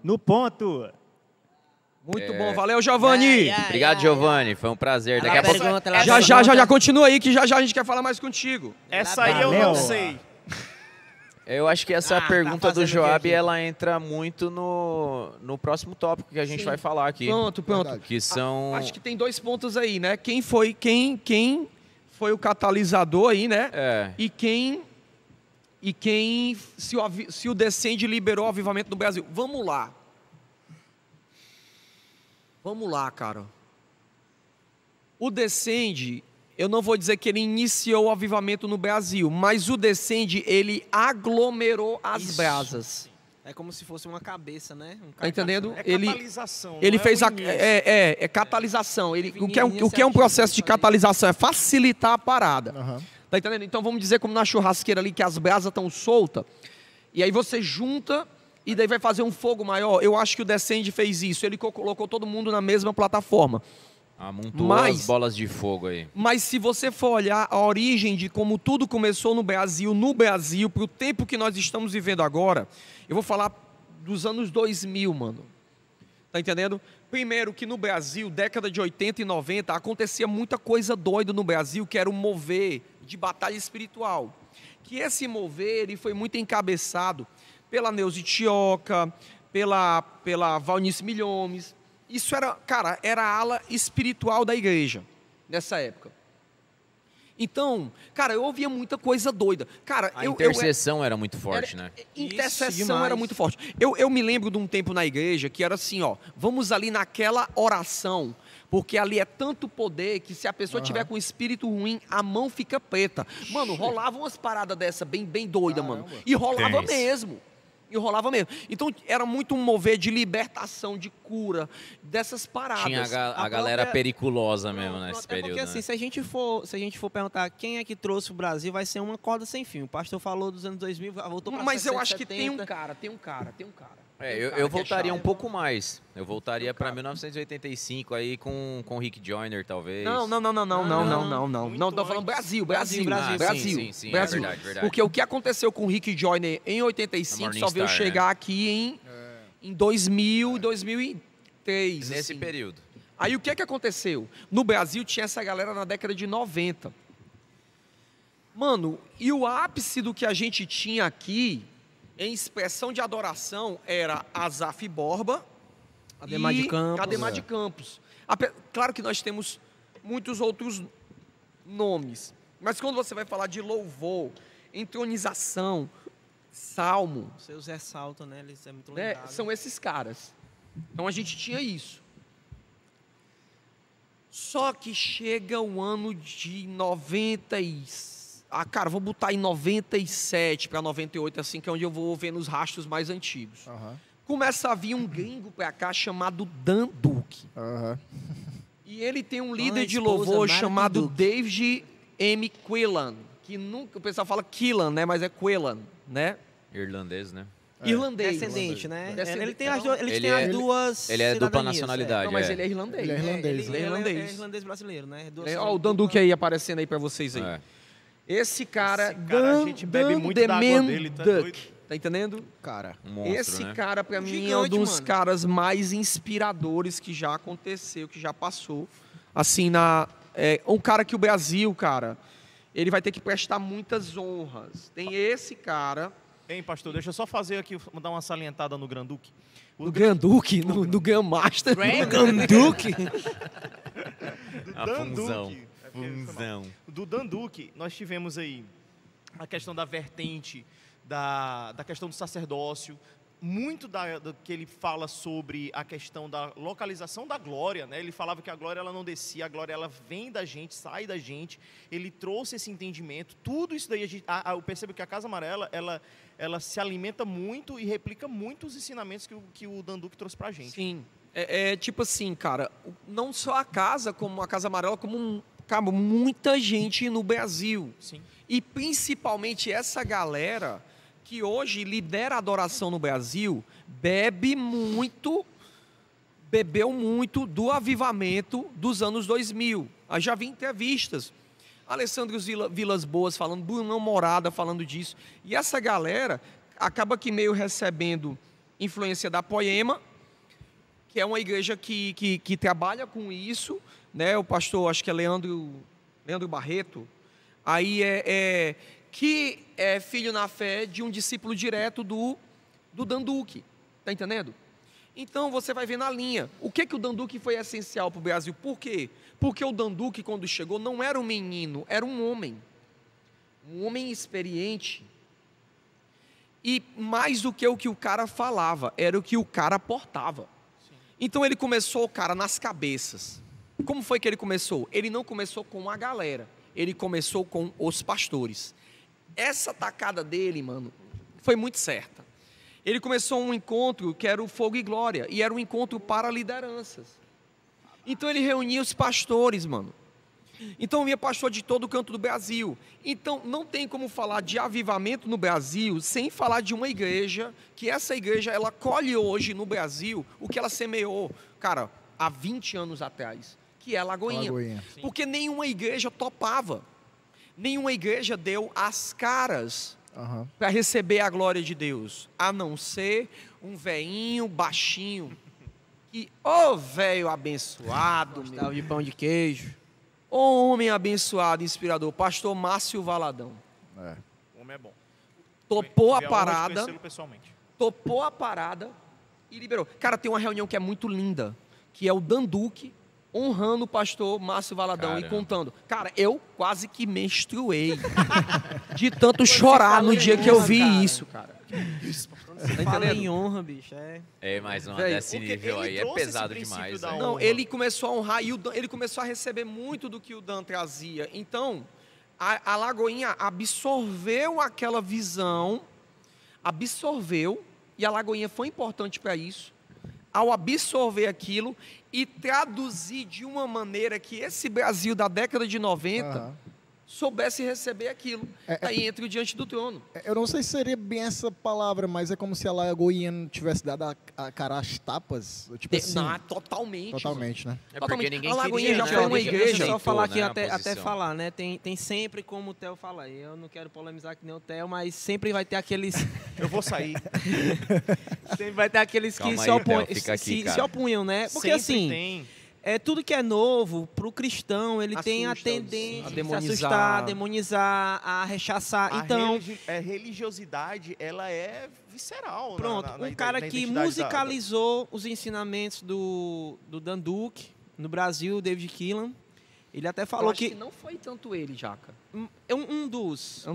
no ponto. Muito bom, valeu, Giovanni. Obrigado, Giovanni. Foi um prazer. Daqui a pouco. Já continua aí que já a gente quer falar mais contigo. Essa aí eu Valeu. não sei. Eu acho que essa tá pergunta do fazendo o quê Joab, aqui? ela entra muito no próximo tópico que a gente vai falar aqui. Pronto. Verdade. Que são... Acho que tem 2 pontos aí, né? Quem foi o catalisador aí, né? É, E quem se o Descende liberou o avivamento no Brasil. Vamos lá, cara. O Descende, eu não vou dizer que ele iniciou o avivamento no Brasil, mas o Descende, ele aglomerou as Isso. brasas. É como se fosse uma cabeça, né? Um Tá entendendo? É Ele catalisação. Ele não fez é a o início. catalisação. O que é Iniciativa, um processo de isso aí. catalisação? É facilitar a parada. Aham. Tá entendendo? Então vamos dizer como na churrasqueira ali que as brasas estão soltas. E aí você junta e daí vai fazer um fogo maior. Eu acho que o Descende fez isso. Ele colocou todo mundo na mesma plataforma. amontoou Mas- as bolas de fogo aí. Mas se você for olhar a origem de como tudo começou no Brasil, para o tempo que nós estamos vivendo agora, eu vou falar dos anos 2000, mano. Tá entendendo? Primeiro que no Brasil, década de 80 e 90, acontecia muita coisa doida no Brasil, que era o mover de batalha espiritual. Que esse mover, ele foi muito encabeçado pela Neuza Tioca, pela Valnice Milhomes. Isso era, cara, era a ala espiritual da igreja, nessa época. Então, cara, eu ouvia muita coisa doida. Cara, A eu intercessão era muito forte, era- né? Intercessão Isso, demais. era muito forte. Eu me lembro de um tempo na igreja que era assim, ó, vamos ali naquela oração, porque ali é tanto poder que se a pessoa tiver com espírito ruim, a mão fica preta. Mano, rolava umas paradas dessa bem doida, mano. Caramba. E rolava Tenso. mesmo. E rolava mesmo. Então era muito um mover de libertação, de cura, dessas paradas. Tinha a A galera própria- periculosa mesmo Pronto, nesse é período, porque né? assim, se a gente for perguntar quem é que trouxe o Brasil, vai ser uma corda sem fim. O pastor falou dos anos 2000, voltou para Mas eu acho que tem um cara. É, Tem um cara eu que é voltaria um chato. pouco mais. Eu voltaria pra 1985 aí com Rick Joyner, talvez. Não. Não, tô falando Brasil. Brasil. Sim, Brasil. é verdade. Porque o que aconteceu com o Rick Joyner em 85 Morning só veio Star, chegar aqui em 2000, 2003. Nesse assim. período. Aí o que aconteceu? No Brasil tinha essa galera na década de 90. Mano, e o ápice do que a gente tinha aqui, em expressão de adoração, era Azaf Borba, Ademar e de Campos. Ademar de Campos. Claro que nós temos muitos outros nomes, mas quando você vai falar de louvor, entronização, salmo, O seu Zé Salto, né? Eles é muito né, lembrado. são esses caras. Então a gente tinha isso. Só que chega o ano de 90 e... cara, vou botar em 97 para 98, assim, que é onde eu vou ver nos rastros mais antigos. Aham. Começa a vir um gringo pra cá chamado Dan Duke. Aham. E ele tem um líder a de esposa, louvor Mara chamado Duke. David M. Quillan, que nunca, o pessoal fala Quillan, né, mas é Quillan, né? Irlandês, né? Irlandês. Descendente, né? Descendente. Ele tem as duas, eles Ele têm é- as duas ele é dupla cidadanias, nacionalidade. Não, mas é. ele é irlandês. Ele é irlandês, Ele é irlandês. É irlandês brasileiro, né? Duas Ó, o dupla- Dan Duke aí aparecendo aí pra vocês aí. É. Esse cara, Esse cara, a gente bebe muito da água dele, tá Duck. doido? Tá entendendo? Cara, Um monstro, Esse né? cara, pra mim, é Gigante, um dos mano. caras mais inspiradores que já aconteceu, que já passou. Assim, um cara que o Brasil, cara, ele vai ter que prestar muitas honras. Tem esse cara, Hein, pastor, deixa eu só fazer aqui, dar uma salientada no Granduque. no Granduque, no Grandmaster. No Granduque. A Dan funzão. Duque. É porque foi mal. Funzão. Do Dan Duque, nós tivemos aí a questão da vertente, da questão do sacerdócio, muito do que ele fala sobre a questão da localização da glória, né? Ele falava que a glória ela não descia, a glória ela vem da gente, sai da gente. Ele trouxe esse entendimento, tudo isso daí, eu percebo que a Casa Amarela, ela se alimenta muito e replica muito os ensinamentos que o Dan Duque trouxe pra gente. Sim. É tipo assim, cara, não só a casa, como a Casa Amarela, como cara, muita gente no Brasil. Sim. E principalmente essa galera que hoje lidera a adoração no Brasil, bebeu muito do avivamento dos anos 2000. Eu já vi entrevistas. Alessandro Vilas Boas falando, Bruno Morada falando disso. E essa galera acaba que meio recebendo influência da Poema, que é uma igreja que trabalha com isso, né? O pastor, acho que é Leandro Barreto. Aí que é filho na fé de um discípulo direto do Dan Duque. Tá entendendo? Então, você vai ver na linha. O que o Dan Duque foi essencial para o Brasil? Por quê? Porque o Dan Duque, quando chegou, não era um menino, era um homem. Um homem experiente. E mais do que o cara falava, era o que o cara portava. Então, ele começou, cara, nas cabeças. Como foi que ele começou? Ele não começou com a galera. Ele começou com os pastores. Essa tacada dele, mano, foi muito certa. Ele começou um encontro que era o Fogo e Glória, e era um encontro para lideranças. Então ele reunia os pastores, mano. Então vinha pastor de todo o canto do Brasil. Então não tem como falar de avivamento no Brasil sem falar de uma igreja, que essa igreja, ela colhe hoje no Brasil o que ela semeou, cara, há 20 anos atrás, que é Lagoinha. Porque nenhuma igreja topava. Nenhuma igreja deu as caras para receber a glória de Deus, a não ser um veinho baixinho, que, velho abençoado, Gostava de pão de queijo. Homem abençoado, inspirador, pastor Márcio Valadão. O homem é bom. Topou a Tive a honra de parada, conhecê-lo pessoalmente. topou a parada e liberou. Cara, tem uma reunião que é muito linda, que é o Dan Duque honrando o pastor Márcio Valadão. Caramba. E contando. Cara, eu quase que menstruei de tanto chorar no dia que eu vi isso, cara. Você fala em honra, bicho. Mais uma desse nível aí é pesado demais. Não, ele começou a honrar e ele começou a receber muito do que o Dan trazia. Então, a Lagoinha absorveu aquela visão, e a Lagoinha foi importante para isso. Ao absorver aquilo e traduzir de uma maneira que esse Brasil da década de 90 soubesse receber aquilo. Aí entra o diante do trono. Eu não sei se seria bem essa palavra, mas é como se a Lagoinha não tivesse dado a cara às tapas. Tipo assim, não, totalmente. Totalmente, né? Porque ninguém a Lagoinha queria, já foi uma igreja. Deixa eu só falar aqui, né, até falar, né? Tem sempre, como o Theo fala, eu não quero polemizar que nem o Theo, mas sempre vai ter aqueles... Eu vou sair. Sempre vai ter aqueles que se opunham, né? Porque assim... Tudo que é novo, para o cristão, ele tem a tendência a se assustar, a demonizar, a rechaçar. A religiosidade, ela é visceral. Pronto, um cara que musicalizou os ensinamentos do Dan Duque no Brasil, David Keelan, ele até falou que não foi tanto ele, Jaca. Um dos.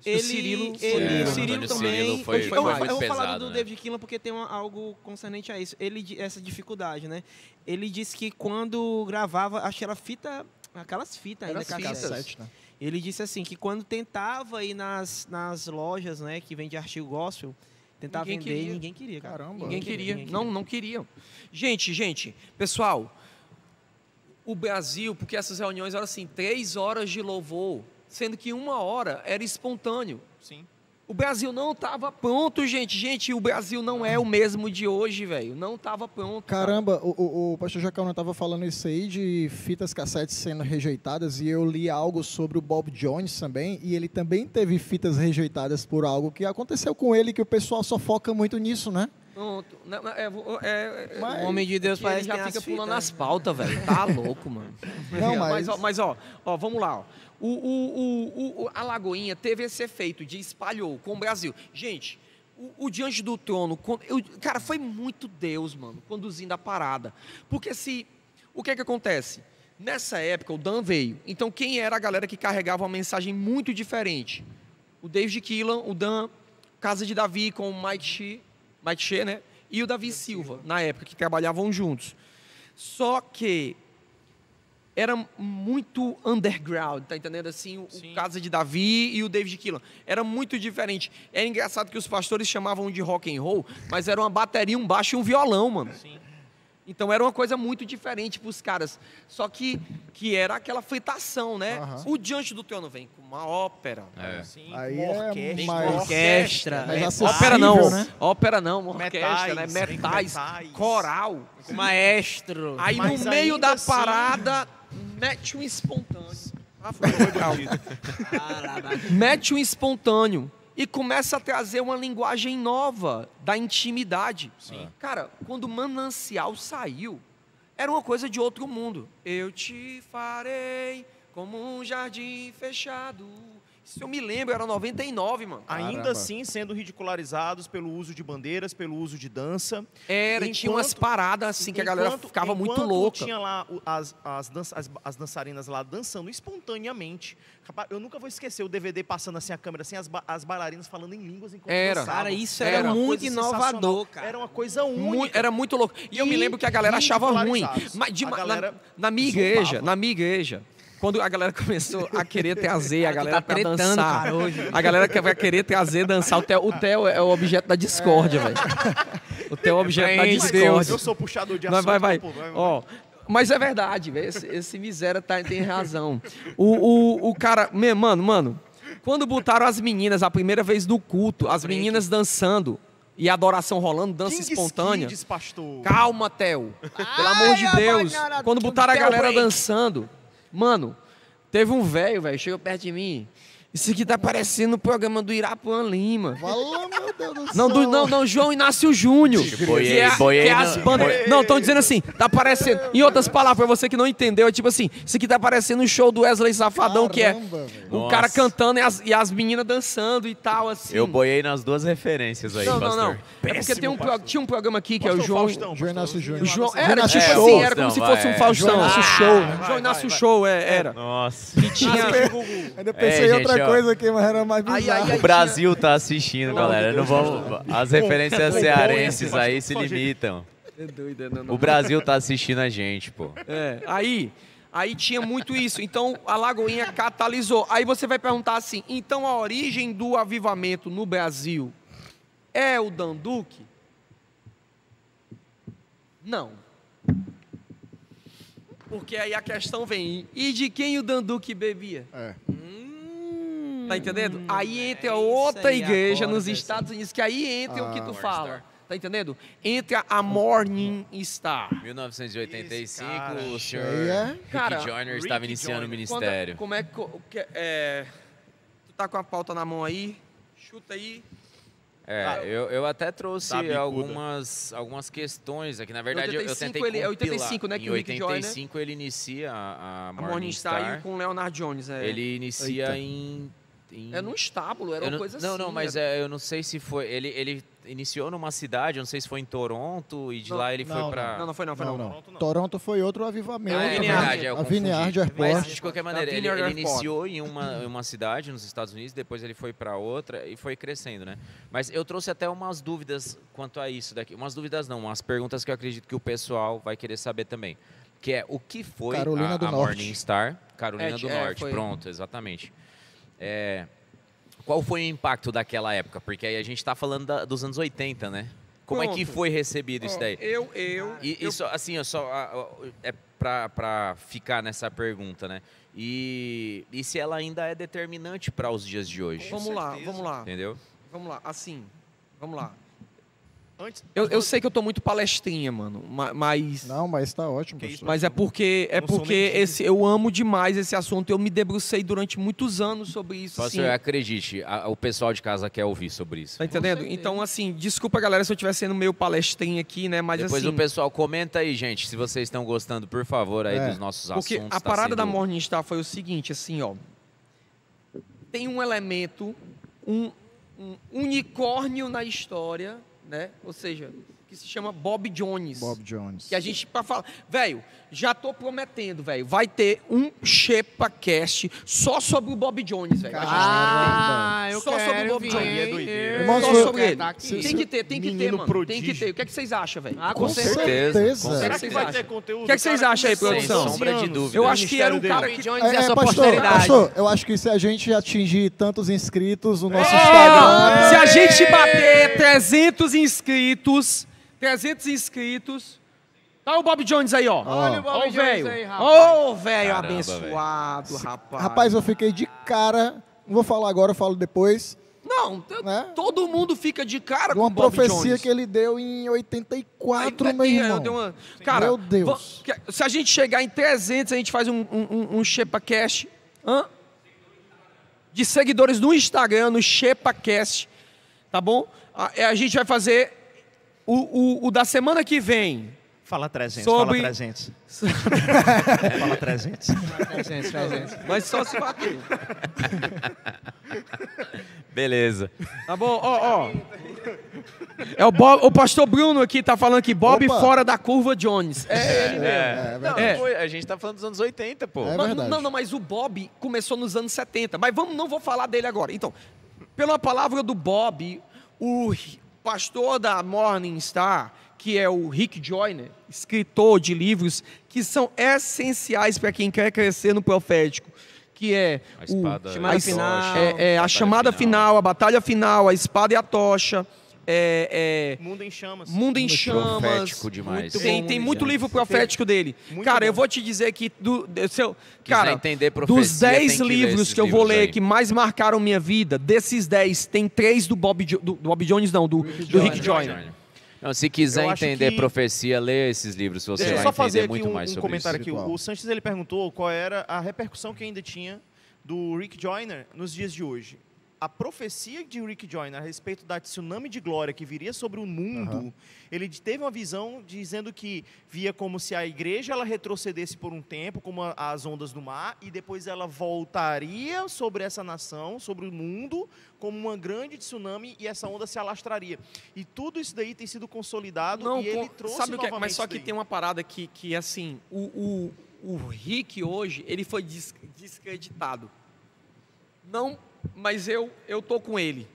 Cirilo também. Eu vou falar do David Keelan porque tem algo concernente a isso. Essa dificuldade, né? Ele disse que quando gravava, acho que era aquelas fitas ainda, cassete, né? Ele disse assim, que quando tentava ir nas lojas, né, que vende artigo gospel, tentava vender e ninguém queria. Caramba. Ninguém queria. Não queriam. Gente, pessoal, o Brasil, porque essas reuniões eram assim, 3 horas de louvor, sendo que 1 hora era espontâneo. Sim. O Brasil não estava pronto, gente. Gente, o Brasil não é o mesmo de hoje, velho. Não estava pronto. Caramba, o pastor Jacão estava falando isso aí de fitas cassetes sendo rejeitadas, e eu li algo sobre o Bob Jones também, e ele também teve fitas rejeitadas por algo que aconteceu com ele, que o pessoal só foca muito nisso, né? Pronto. O homem de Deus parece que já fica pulando as pautas, velho. Tá louco, mano. Não, mas vamos lá, ó. A Lagoinha teve esse efeito de espalhou com o Brasil. Gente, o Diante do Trono, cara, foi muito Deus, mano, conduzindo a parada. Porque o que é que acontece? Nessa época, o Dan veio. Então, quem era a galera que carregava uma mensagem muito diferente? O David Keelan, o Dan, Casa de Davi com o Mike Shea, né? E o Davi Silva, na época, que trabalhavam juntos. Só que era muito underground, tá entendendo? Assim, o Casa de Davi e o David Keelan. Era muito diferente. Era engraçado que os pastores chamavam de rock and roll, mas era uma bateria, um baixo e um violão, mano. Sim. Então era uma coisa muito diferente pros caras. Só que era aquela fritação, né? O Diante do Trono vem com uma ópera. Sim, Aí uma orquestra. Ópera não, né? Ópera não, uma orquestra, né? Metais, coral. Maestro. Aí no meio da parada, mete um espontâneo. Mete um espontâneo. E começa a trazer uma linguagem nova da intimidade. Sim. Cara, quando o Manancial saiu, era uma coisa de outro mundo. Eu te farei como um jardim fechado, Se eu me lembro, era 99, mano. Ainda Caramba. assim sendo ridicularizados pelo uso de bandeiras, pelo uso de dança. Tinha umas paradas assim que a galera ficava muito louca. Tinha lá as dançarinas lá dançando espontaneamente. Rapaz, eu nunca vou esquecer o DVD passando assim a câmera, assim, as bailarinas falando em línguas enquanto Era. dançavam. Cara, isso era uma muito coisa inovador, sensacional. cara. Era uma coisa única. Era muito louco. E eu me lembro que a galera achava ruim. ridicularizados. A galera Na minha igreja, quando a galera começou a querer trazer a galera pra tretando, dançar, cara, hoje. a galera que vai querer trazer, dançar, o Theo é o objeto da discórdia, velho. O Theo é o objeto da discórdia. Eu sou puxador de Vai, assunto. vai. pô, Ó, mas é verdade, velho. Esse miséria tem razão. O cara... Mano, quando botaram as meninas a primeira vez no culto, as meninas dançando e a adoração rolando, dança Kings espontânea... Kids, pastor. Calma, Theo. Pelo amor de Deus. Quando botaram a galera dançando, mano, teve um velho, chegou perto de mim. Isso aqui tá parecendo o programa do Irapuã Lima. Fala, meu Deus do céu. Não, João Inácio Júnior. Boiei que é as bandas. Não, estão dizendo assim, tá parecendo. Em outras palavras, pra você que não entendeu, é tipo assim, isso aqui tá parecendo um show do Wesley Safadão, que é Caramba, velho. o Nossa. cara cantando e as meninas dançando e tal, assim. Eu boiei nas duas referências aí, Não. pastor. É porque Péssimo, tinha um programa aqui que é o Pastor João. Faustão, João pastor. Inácio Júnior. O João, João era Inácio tipo Show. assim, era como se Faustão, fosse um vai. Faustão. João Inácio Show, né? João Inácio vai. Show, era. Nossa. E tinha... Ainda pensei em gente, outra ó. coisa aqui, mas era mais bizarro. O Brasil tá assistindo, galera. Não vamos... As referências bom, cearenses bom, aí pastor, se só gente. limitam. É doido, não. O Brasil tá assistindo a gente, pô. Aí tinha muito isso. Então a Lagoinha catalisou. Aí você vai perguntar assim: então a origem do avivamento no Brasil é o Danduque? Não. Porque aí a questão vem: e de quem o Danduque bebia? É. Tá entendendo? Aí entra é outra isso aí, igreja acorda, nos assim. Estados Unidos, que aí entra o que tu Morning fala. Star. Tá entendendo? Entra a Morning Star. 1985, Cara, o senhor aí é- Rick Cara, Joyner Rick estava iniciando o Joyner. ministério. Como é que... Tu tá com a pauta na mão aí? Chuta aí. Eu até trouxe Tá bicuda. algumas questões aqui. Na verdade, eu 85 tentei ele- é compilar. 85, né, que Em o Rick Joyner- 85 ele inicia a A Morning Morning Star Star. e com o Leonard Jones. Ele inicia Eita. em... É num estábulo, era Eu uma não, coisa não, assim. não, mas eu não sei se foi... Ele iniciou numa cidade, eu não sei se foi em Toronto, e de lá ele foi pra... Não foi não. Não. Toronto foi outro avivamento. É também. verdade, eu a confundi. Vineyard Mas, Airport. de qualquer maneira, ele Vineyard Airport. iniciou em uma cidade nos Estados Unidos, depois ele foi para outra e foi crescendo, né? Mas eu trouxe até umas dúvidas quanto a isso daqui. Umas dúvidas não, umas perguntas que eu acredito que o pessoal vai querer saber também. Que é, o que foi Carolina do a Norte. Morning Star? Carolina do Norte, foi. pronto, exatamente. Qual foi o impacto daquela época? Porque aí a gente tá falando dos anos 80, né? Como é que Pronto. foi recebido isso daí? Eu É para ficar nessa pergunta, né? E se ela ainda é determinante para os dias de hoje, Vamos lá. entendeu? Vamos lá, assim. Vamos lá. Antes, Eu sei que eu tô muito palestrinha, mano, mas... Não, mas tá ótimo, Que isso, pastor. Mas é porque Não sou mendigo. eu amo demais esse assunto. Eu me debrucei durante muitos anos sobre isso. Pastor, Assim, acredite, o pessoal de casa quer ouvir sobre isso. tá entendendo? certeza. Então, assim, desculpa, galera, se eu estiver sendo meio palestrinha aqui, né? Mas Depois assim, o pessoal comenta aí, gente, se vocês estão gostando, por favor, aí É. dos nossos porque assuntos. a tá parada da sendo- Morningstar foi o seguinte, assim, ó. Tem um elemento, um unicórnio na história, né? Ou seja, que se chama Bob Jones. Bob Jones. Que a gente, pra falar, velho, já tô prometendo, velho, vai ter um ShepaCast só sobre o Bob Jones, velho. Caramba. eu Só sobre o quero Bob vir, Jones. hein? É doideira. Eu Irmãos, Só eu- sobre ele. tá aqui. Tem que ter, Menino mano. prodígio. Tem que ter. O que é que vocês acham, velho? Ah, Com certeza. certeza. será que que vocês vai acham? ter conteúdo? O que é que vocês acham aí, Sem produção? sombra de dúvida. Eu acho que era um Ministério cara dele. que... Jones e a sua pastor, posteridade. pastor, eu acho que se a gente atingir tantos inscritos no nosso Ó, Instagram... se a gente bater 300 inscritos... Tá o Bob Jones aí, ó. Olha o Bob Ó o Jones velho. aí, rapaz. Ô, velho Caramba, abençoado, rapaz. Rapaz, eu fiquei de cara... Não vou falar agora, eu falo depois. Não, Né? todo mundo fica de cara De com uma o Bob profecia Jones. que ele deu em 84, Aí, meu irmão. deu uma- Cara, Meu Deus. se a gente chegar em 300, a gente faz um ShepaCast. De seguidores no Instagram, no ShepaCast. Tá bom? A gente vai fazer o da semana que vem. Fala 300, Sobre- fala 300. Fala 300. 300. Mas só se bater. Beleza. Tá bom? Ó. É o pastor Bruno aqui tá falando que Bob Opa. fora da curva Jones. É ele mesmo. É Não, verdade. a gente tá falando dos anos 80, pô. É Mas- verdade. não, mas o Bob começou nos anos 70. Mas não vou falar dele agora. Então, pela palavra do Bob, o pastor da Morning Star, que é o Rick Joyner, escritor de livros que são essenciais para quem quer crescer no profético, que é A espada, chamada a final. tocha, a chamada final, a batalha final, a espada e a tocha, Mundo em chamas. Mundo em Chamas. profético demais. Tem muito livro profético dele. Muito Cara, eu bom. vou te dizer que Quiser entender profecia, dos 10 tem que ler livros esses que eu vou livros ler aí. que mais marcaram minha vida, desses 10, tem 3 do Bob Jones, não, do Rick Joyner. Não, se quiser Eu acho entender que- profecia, lê esses livros, você Deixa eu vai só entender fazer aqui muito um mais sobre comentário isso. aqui. Ritual. O Sanches ele perguntou qual era a repercussão que ainda tinha do Rick Joyner nos dias de hoje. A profecia de Rick Joyner a respeito da tsunami de glória que viria sobre o mundo, ele teve uma visão dizendo que via como se a igreja ela retrocedesse por um tempo, como as ondas do mar, e depois ela voltaria sobre essa nação, sobre o mundo, como uma grande tsunami, e essa onda se alastraria. E tudo isso daí tem sido consolidado, Não, e ele trouxe sabe o que é? novamente Mas só isso que daí. tem uma parada que assim, o Rick hoje, ele foi descreditado. Não, mas eu tô com ele.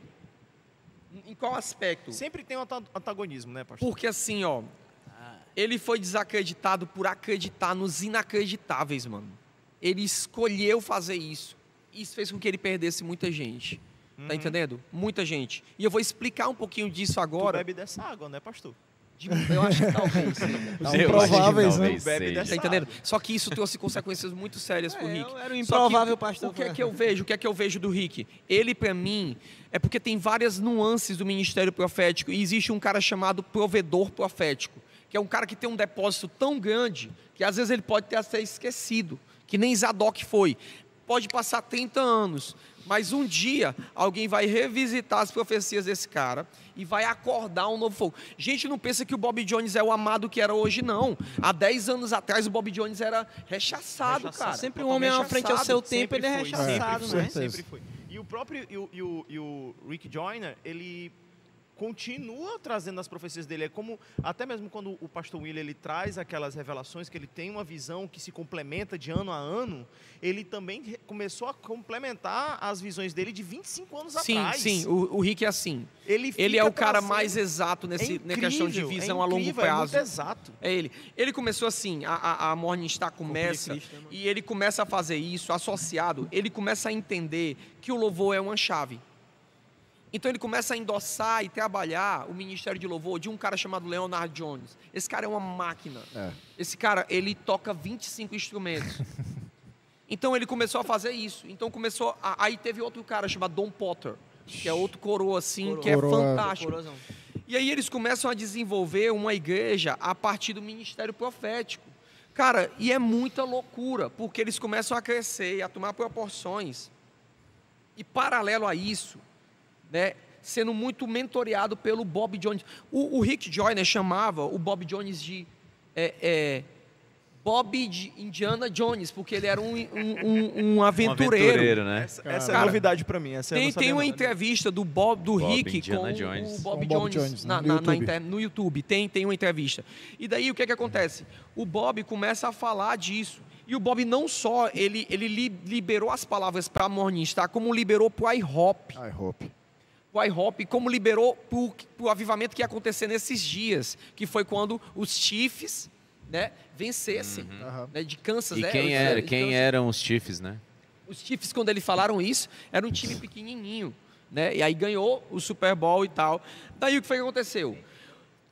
Em qual aspecto? Sempre tem um antagonismo, né, pastor? Porque assim, ó, ele foi desacreditado por acreditar nos inacreditáveis, mano. Ele escolheu fazer isso. Isso fez com que ele perdesse muita gente. Tá entendendo? Muita gente. E eu vou explicar um pouquinho disso Tu agora. bebe dessa água, né, pastor? Eu acho que talvez. Os Eu improváveis, acho que né? talvez Bebe seja. dessa Tá entendendo? Só que isso trouxe consequências muito sérias pro Rick. Era o Só improvável que, pastor. O que é que eu vejo? O que é que eu vejo do Rick? Ele, pra mim, é porque tem várias nuances do ministério profético e existe um cara chamado provedor profético, que é um cara que tem um depósito tão grande que às vezes ele pode ter até esquecido, que nem Zadok foi. Pode passar 30 anos, mas um dia alguém vai revisitar as profecias desse cara e vai acordar um novo fogo. Gente, não pensa que o Bob Jones é o amado que era hoje, não. Há 10 anos atrás o Bob Jones era rechaçado, cara. Sempre um homem à frente ao seu tempo, ele é Sempre foi, rechaçado, sempre né? foi, sempre foi. E o próprio e o Rick Joyner, ele continua trazendo as profecias dele. É como, até mesmo quando o pastor William ele traz aquelas revelações, que ele tem uma visão que se complementa de ano a ano, ele também começou a complementar as visões dele de 25 anos atrás. Sim, o Rick é assim. Ele Ele é o cara trazendo- mais exato na questão de visão a longo incrível, é muito prazo. exato. É ele. Ele começou assim, a Morning Star começa, Cristo, né, mano? e ele começa a fazer isso, associado, ele começa a entender que o louvor é uma chave. Então ele começa a endossar e trabalhar o ministério de louvor de um cara chamado Leonard Jones. Esse cara é uma máquina. É. Esse cara, ele toca 25 instrumentos. Então ele começou a fazer isso. Então aí teve outro cara chamado Don Potter, que é outro coroa assim, que é Coroa. fantástico. Corozão. E aí eles começam a desenvolver uma igreja a partir do ministério profético. Cara, e é muita loucura, porque eles começam a crescer e a tomar proporções. E paralelo a isso, né, sendo muito mentoreado pelo Bob Jones. O Rick Joyner chamava o Bob Jones de Bob de Indiana Jones, porque ele era um aventureiro. né? Essa é Cara, novidade pra mim. Essa eu não Tem sabia uma não. entrevista do Bob Rick Indiana com Jones. o Bob Com o Bob Jones, Jones, na no YouTube. no YouTube. Tem uma entrevista. E daí o que acontece? O Bob começa a falar disso. E o Bob não só ele liberou as palavras para a Morning Star, como liberou para o IHOP. I hope. O IHOP, como liberou para o avivamento que ia acontecer nesses dias, que foi quando os Chiefs, né, vencessem, Aham. né, de Kansas. E né, quem eram os Chiefs, né? Os Chiefs, quando eles falaram isso, era um time pequenininho, né? E aí ganhou o Super Bowl e tal. Daí o que foi que aconteceu?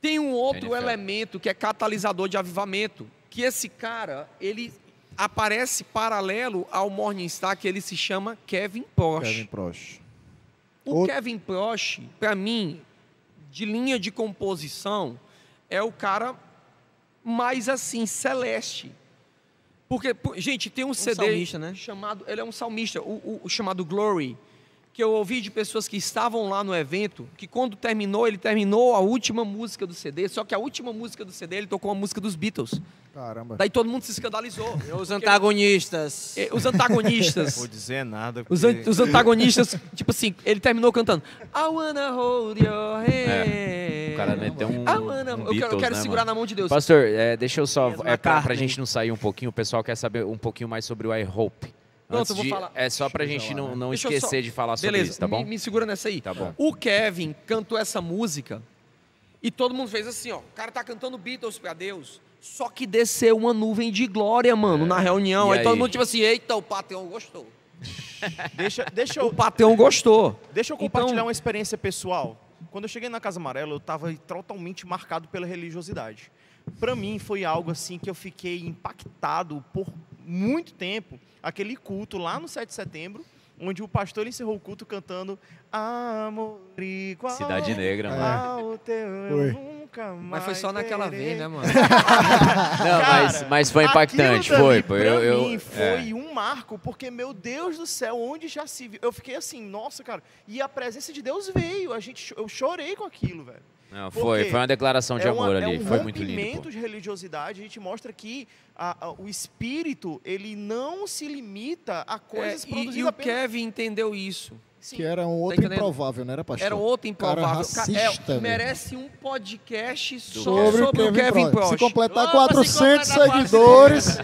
Tem um outro NFL. elemento que é catalisador de avivamento, que esse cara, ele aparece paralelo ao Morning Star, que ele se chama Kevin Prosch. Kevin Prosch. O O- Kevin Prosch, para mim, de linha de composição, é o cara mais assim, celeste. Porque, gente, tem um CD salmista, né? chamado, ele é um salmista, o chamado Glory, que eu ouvi de pessoas que estavam lá no evento, que quando terminou, ele terminou a última música do CD, só que a última música do CD ele tocou a música dos Beatles. Caramba. Daí todo mundo se escandalizou. Os antagonistas. Os antagonistas. Vou dizer nada. Os antagonistas, tipo assim, ele terminou cantando I wanna hold your hand. O cara meteu um eu quero né, segurar mano? na mão de Deus. Pastor, deixa eu só... Mesmo É a pra carne. gente não sair um pouquinho, o pessoal quer saber um pouquinho mais sobre o I Hope. Pronto, Antes eu vou de- falar. É só pra gente não Deixa eu só- esquecer de falar sobre Beleza, isso, tá bom? Me segura nessa aí. Tá bom. O Kevin cantou essa música e todo mundo fez assim, ó. O cara tá cantando Beatles pra Deus. Só que desceu uma nuvem de glória, mano, na reunião. E Aí todo aí? mundo tipo assim, eita, o Pateão gostou. Deixa O eu, Pateão gostou. deixa eu compartilhar Então- uma experiência pessoal. Quando eu cheguei na Casa Amarela, eu estava totalmente marcado pela religiosidade. Para mim, foi algo assim que eu fiquei impactado por muito tempo. Aquele culto lá no 7 de setembro, onde o pastor encerrou o culto cantando Amor igual Cidade Negra, mano. ao teu Foi. eu nunca mais Mas foi só naquela terei. vez, né, mano? Não, Cara, mas foi impactante, aquilo dali, foi. Pra Eu, mim, foi um marco, porque, meu Deus do céu, onde já se viu? Eu fiquei assim, nossa, cara, e a presença de Deus veio, eu chorei com aquilo, velho. Não, Porque foi uma declaração de amor ali, um foi muito lindo. rompimento Pô. de religiosidade, a gente mostra que o espírito, ele não se limita a coisas E produzidas o apenas... Kevin entendeu isso. Sim. Que era um outro entendendo? improvável, não era, pastor? Era outro improvável. racista, velho. Merece um podcast só Sobre sobre o Kevin Prost. Se Prost. completar Opa, 400 se completar seguidores...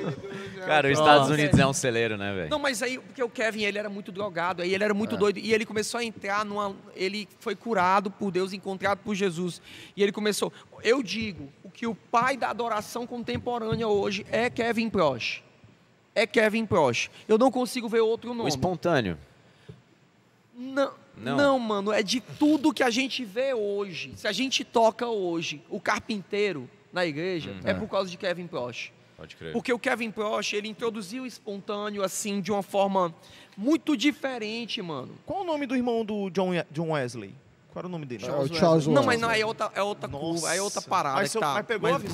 Cara, os Estados Unidos é um celeiro, né, velho? Não, mas aí, porque o Kevin, ele era muito drogado, aí ele era muito doido, e ele começou a entrar numa... Ele foi curado por Deus, encontrado por Jesus, e ele começou... Eu digo, o que o pai da adoração contemporânea hoje é Kevin Prost. É Kevin Prost. Eu não consigo ver outro O nome. espontâneo. Não, Não. não, mano, é de tudo que a gente vê hoje. Se a gente toca hoje o carpinteiro na igreja, é por causa de Kevin Prost. Pode crer. Porque o Kevin Prost, ele introduziu o espontâneo, assim, de uma forma muito diferente, mano. Qual o nome do irmão do John Wesley? Qual era o nome dele? É o Charles Não, mas Wesley. não, é outra curva, é outra parada. Mas, que tá.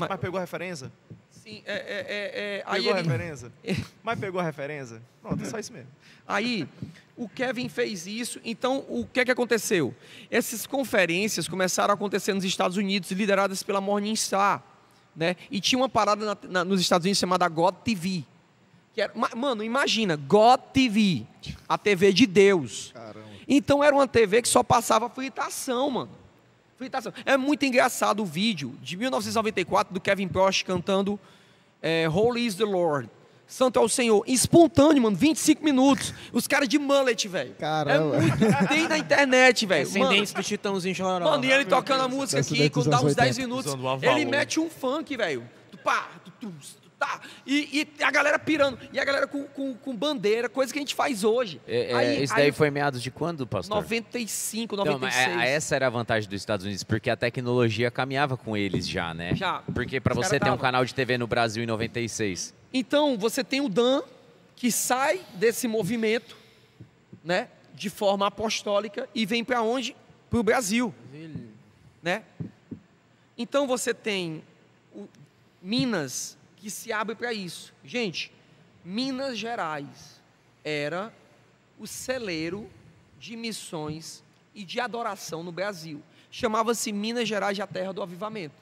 mas pegou a referência? Sim, aí Pegou a ele... referência? Mas pegou a referência? Pronto, é só isso mesmo. Aí, o Kevin fez isso, então o que é que aconteceu? Essas conferências começaram a acontecer nos Estados Unidos, lideradas pela Morningstar, né? E tinha uma parada nos Estados Unidos chamada God TV. Que era, mano, imagina, God TV, a TV de Deus. Caramba. Então era uma TV que só passava fritação, mano. Fritação. É muito engraçado o vídeo de 1994 do Kevin Prost cantando Holy is the Lord. Santo é o Senhor. Espontâneo, mano. 25 minutos. Os caras de mullet, velho. Caramba. É muito... Tem na internet, velho. Descendentes do Chitãozinho Chororó. Mano, e ele tocando a música aqui, Descendentes quando dos dá anos uns 10 80. minutos, Usando o avalor. ele mete um funk, velho. Pá, tá. E a galera pirando. E a galera com bandeira, coisa que a gente faz hoje. Esse daí foi meados de quando, pastor? 95, Então, 96. mas essa era a vantagem dos Estados Unidos, porque a tecnologia caminhava com eles já, né? Já. Porque pra Os você cara ter um tava. canal de TV no Brasil em 96, Então, você tem o Dan, que sai desse movimento, né, de forma apostólica e vem para onde? Para o Brasil, né? Então, você tem Minas, que se abre para isso. Gente, Minas Gerais era o celeiro de missões e de adoração no Brasil. Chamava-se Minas Gerais de a terra do avivamento.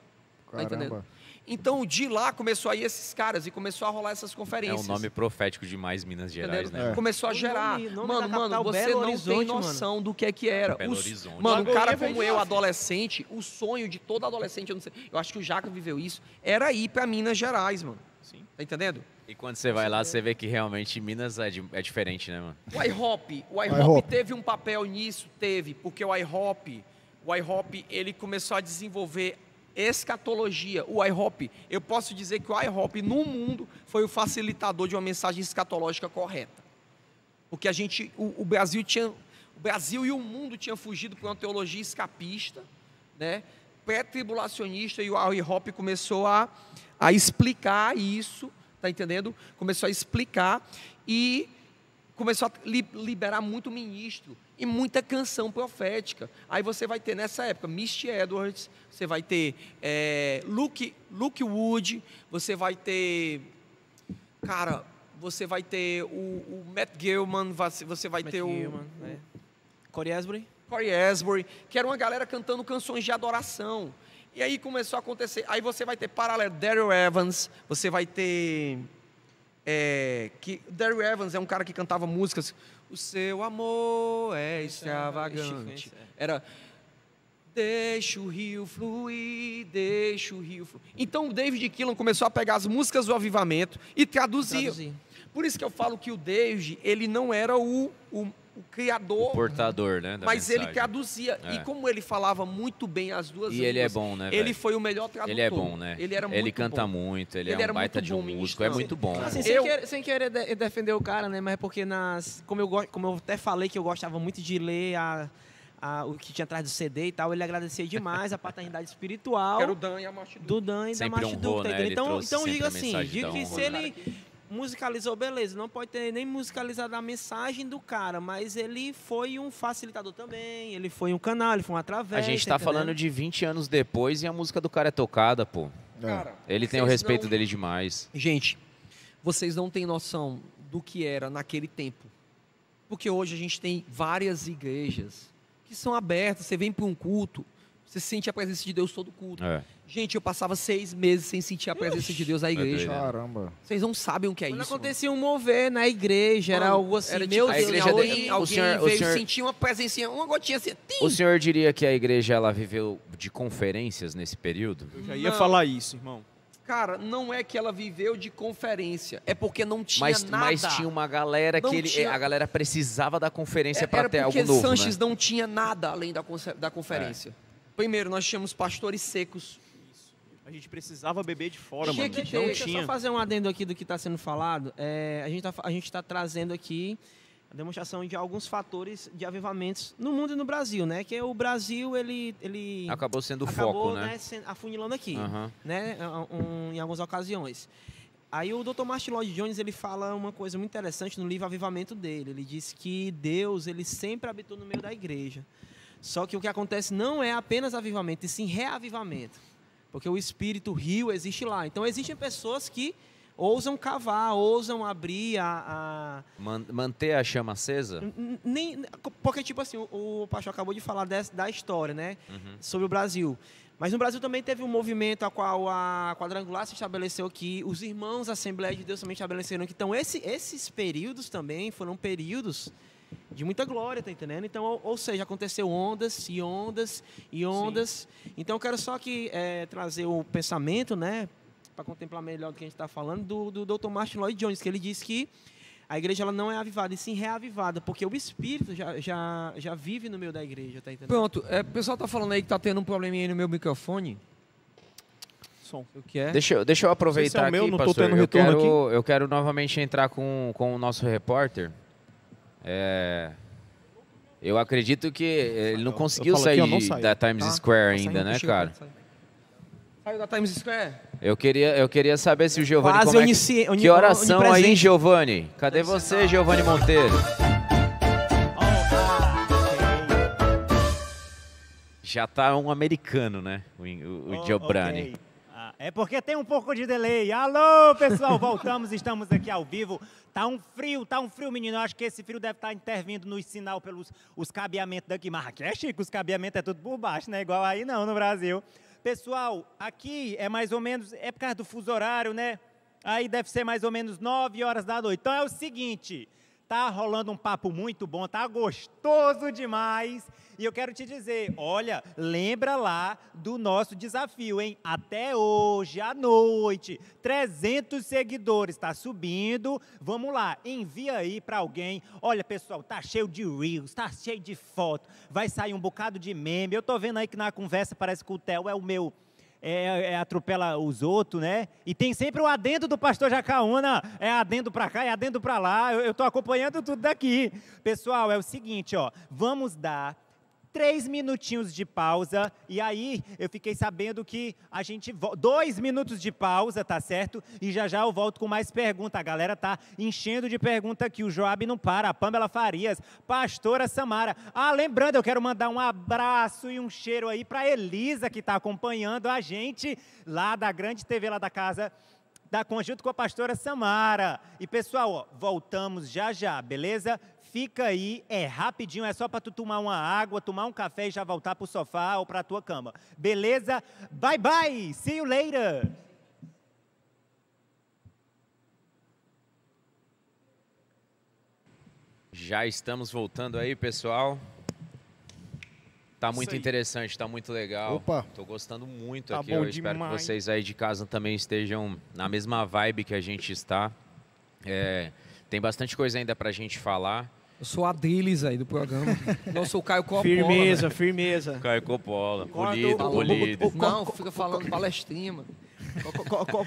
Tá entendendo? Caramba. Então, de lá começou a ir esses caras e começou a rolar essas é conferências. um nome profético demais, Minas Gerais, Entendeu? né? Começou a O gerar. nome da Mano, capital, você Belo não Horizonte, tem noção do que era. Belo Horizonte. Mano, um cara Lagoinha como veio eu, lá, adolescente, o sonho de todo adolescente, eu não sei, eu acho que o Jaca viveu isso, era ir pra Minas Gerais, mano. Sim. Tá entendendo? E quando você vai lá, você vê que realmente Minas é diferente, né, mano? O IHOP IHOP. teve um papel nisso? Teve, porque o IHOP, ele começou a desenvolver escatologia. O IHOP, eu posso dizer que o IHOP no mundo foi o facilitador de uma mensagem escatológica correta. Porque o Brasil e o mundo tinham fugido por uma teologia escapista, né? Pré-tribulacionista, e o IHOP começou a explicar isso, tá entendendo? Começou a explicar e começou a liberar muito ministro e muita canção profética. Aí você vai ter, nessa época, Misty Edwards, você vai ter Luke Wood, você vai ter... Cara, você vai ter o Matt Gilman, você vai ter o... Gilman, né? Corey Asbury. Corey Asbury, que era uma galera cantando canções de adoração. E aí começou a acontecer. Aí você vai ter paralelo, Daryl Evans, você vai ter... Daryl Evans é um cara que cantava músicas. O seu amor é extravagante. Era... Deixa o rio fluir, deixa o rio fluir. Então o David Keelan começou a pegar as músicas do avivamento e traduzia. Por isso que eu falo que o David, ele não era o criador, o portador, né, da mas mensagem. ele traduzia. E como ele falava muito bem as duas línguas, ele é bom, né, ele foi o melhor tradutor. Ele é bom, né? Ele era muito Ele canta bom. muito, ele é um baita de um músico, é muito bom. Assim, sem querer defender o cara, né? Mas é porque como eu até falei que eu gostava muito de ler o que tinha atrás do CD e tal, ele agradecia demais a paternidade espiritual. Que era o Dan e a Martidu. Do Dan e sempre da Martidu. honrou, né? Então diga a assim, diga que se ele musicalizou, beleza, não pode ter nem musicalizado a mensagem do cara, mas ele foi um facilitador também, ele foi um canal, ele foi um através. A gente tá falando de 20 anos depois e a música do cara é tocada, pô. Cara, ele tem o respeito dele demais. Gente, vocês não têm noção do que era naquele tempo. Porque hoje a gente tem várias igrejas que são abertas, você vem para um culto, você sente a presença de Deus todo culto. Gente, eu passava 6 meses sem sentir a presença de Deus na igreja. Caramba. Vocês não sabem o que é Quando isso. acontecia um mover na igreja, era algo assim, era meu tipo, Deus, a igreja alguém o veio senhor- sentir uma presencinha, uma gotinha assim. O senhor diria que a igreja ela viveu de conferências nesse período? Eu já ia falar isso, irmão. Cara, não é que ela viveu de conferência, é porque não tinha nada. Mas tinha uma galera Não que tinha- a galera precisava da conferência para ter algo porque novo, Sanches né? não tinha nada além da conferência. Primeiro, nós tínhamos pastores secos. A gente precisava beber de fora, Tinha mano. que ter, Não Deixa eu tinha. só fazer um adendo aqui do que está sendo falado. A gente tá trazendo aqui a demonstração de alguns fatores de avivamentos no mundo e no Brasil, né? Que o Brasil, ele Acabou sendo o acabou, foco, né? Afunilando aqui, Aham. né? Em algumas ocasiões. Aí o Dr. Martin Lloyd Jones, ele fala uma coisa muito interessante no livro Avivamento dele. Ele diz que Deus, ele sempre habitou no meio da igreja. Só que o que acontece não é apenas avivamento, e sim reavivamento. Porque o espírito rio existe lá. Então existem pessoas que ousam cavar, ousam abrir Manter a chama acesa? Porque, tipo assim, o pastor acabou de falar da história, né? Sobre o Brasil. Mas no Brasil também teve um movimento a qual a Quadrangular se estabeleceu aqui. Os irmãos da Assembleia de Deus também estabeleceram aqui. Então, esses períodos também foram períodos de muita glória, tá entendendo? Então, ou seja, aconteceu ondas e ondas e ondas. Sim. Então, eu quero só aqui trazer o pensamento, né? Para contemplar melhor do que a gente está falando, do Dr. Martin Lloyd Jones, que ele diz que a igreja ela não é avivada, e sim reavivada, porque o Espírito já vive no meio da igreja, tá entendendo? Pronto, o pessoal tá falando aí que tá tendo um probleminha aí no meu microfone. Som. O que é? Deixa eu aproveitar meu, aqui, não tô pastor. tendo retorno Eu quero novamente entrar com o nosso repórter. Eu acredito que ele não conseguiu falo aqui, sair ó, não sai. da Times Square Tá ainda, saindo, né, chega, cara? Saiu da Times Square? Eu queria saber se o Giovanni... Quase Que oração aí, onipresente. Giovanni? Cadê você, Giovanni Monteiro? Já tá um americano, né? O Giobrani. Ok. É porque tem um pouco de delay. Alô, pessoal, voltamos, estamos aqui ao vivo. Tá um frio, menino. Eu acho que esse frio deve estar intervindo no sinal pelos os cabeamentos daqui. Mas aqui é chique, os cabeamentos é tudo por baixo, não é igual aí não, no Brasil. Pessoal, aqui é mais ou menos, é por causa do fuso horário, né? Aí deve ser mais ou menos 9 horas da noite. Então é o seguinte, tá rolando um papo muito bom, tá gostoso demais. E eu quero te dizer, olha, lembra lá do nosso desafio, hein? Até hoje, à noite, 300 seguidores, tá subindo. Vamos lá, envia aí para alguém. Olha, pessoal, tá cheio de reels, tá cheio de foto. Vai sair um bocado de meme. Eu tô vendo aí que na conversa parece que o Theo é o meu... atropela os outros, né? E tem sempre o adendo do pastor Jacaúna, é adendo para cá, é adendo para lá, eu tô acompanhando tudo daqui. Pessoal, é o seguinte, ó, vamos dar 3 minutinhos de pausa, e aí eu fiquei sabendo que a gente... 2 minutos de pausa, tá certo? E já eu volto com mais perguntas. A galera tá enchendo de pergunta aqui. O Joab não para, a Pamela Farias, pastora Samara. Lembrando, eu quero mandar um abraço e um cheiro aí para Elisa, que tá acompanhando a gente lá da grande TV lá da casa. junto com a pastora Samara. E, pessoal, ó, voltamos já já, beleza? Fica aí, é rapidinho, é só para tu tomar uma água, tomar um café e já voltar pro sofá ou pra tua cama. Beleza? Bye, bye! See you later! Já estamos voltando aí, pessoal. Tá muito interessante, tá muito legal. Opa. Tô gostando muito Tá aqui. bom Eu espero que demais. vocês aí de casa também estejam na mesma vibe que a gente está. Tem bastante coisa ainda pra gente falar. Eu sou a Adriles aí do programa. Não sou o Caio Coppola. Firmeza, firmeza. Caio Coppola, Concordo. polido. Não, fica falando palestrinha, mano.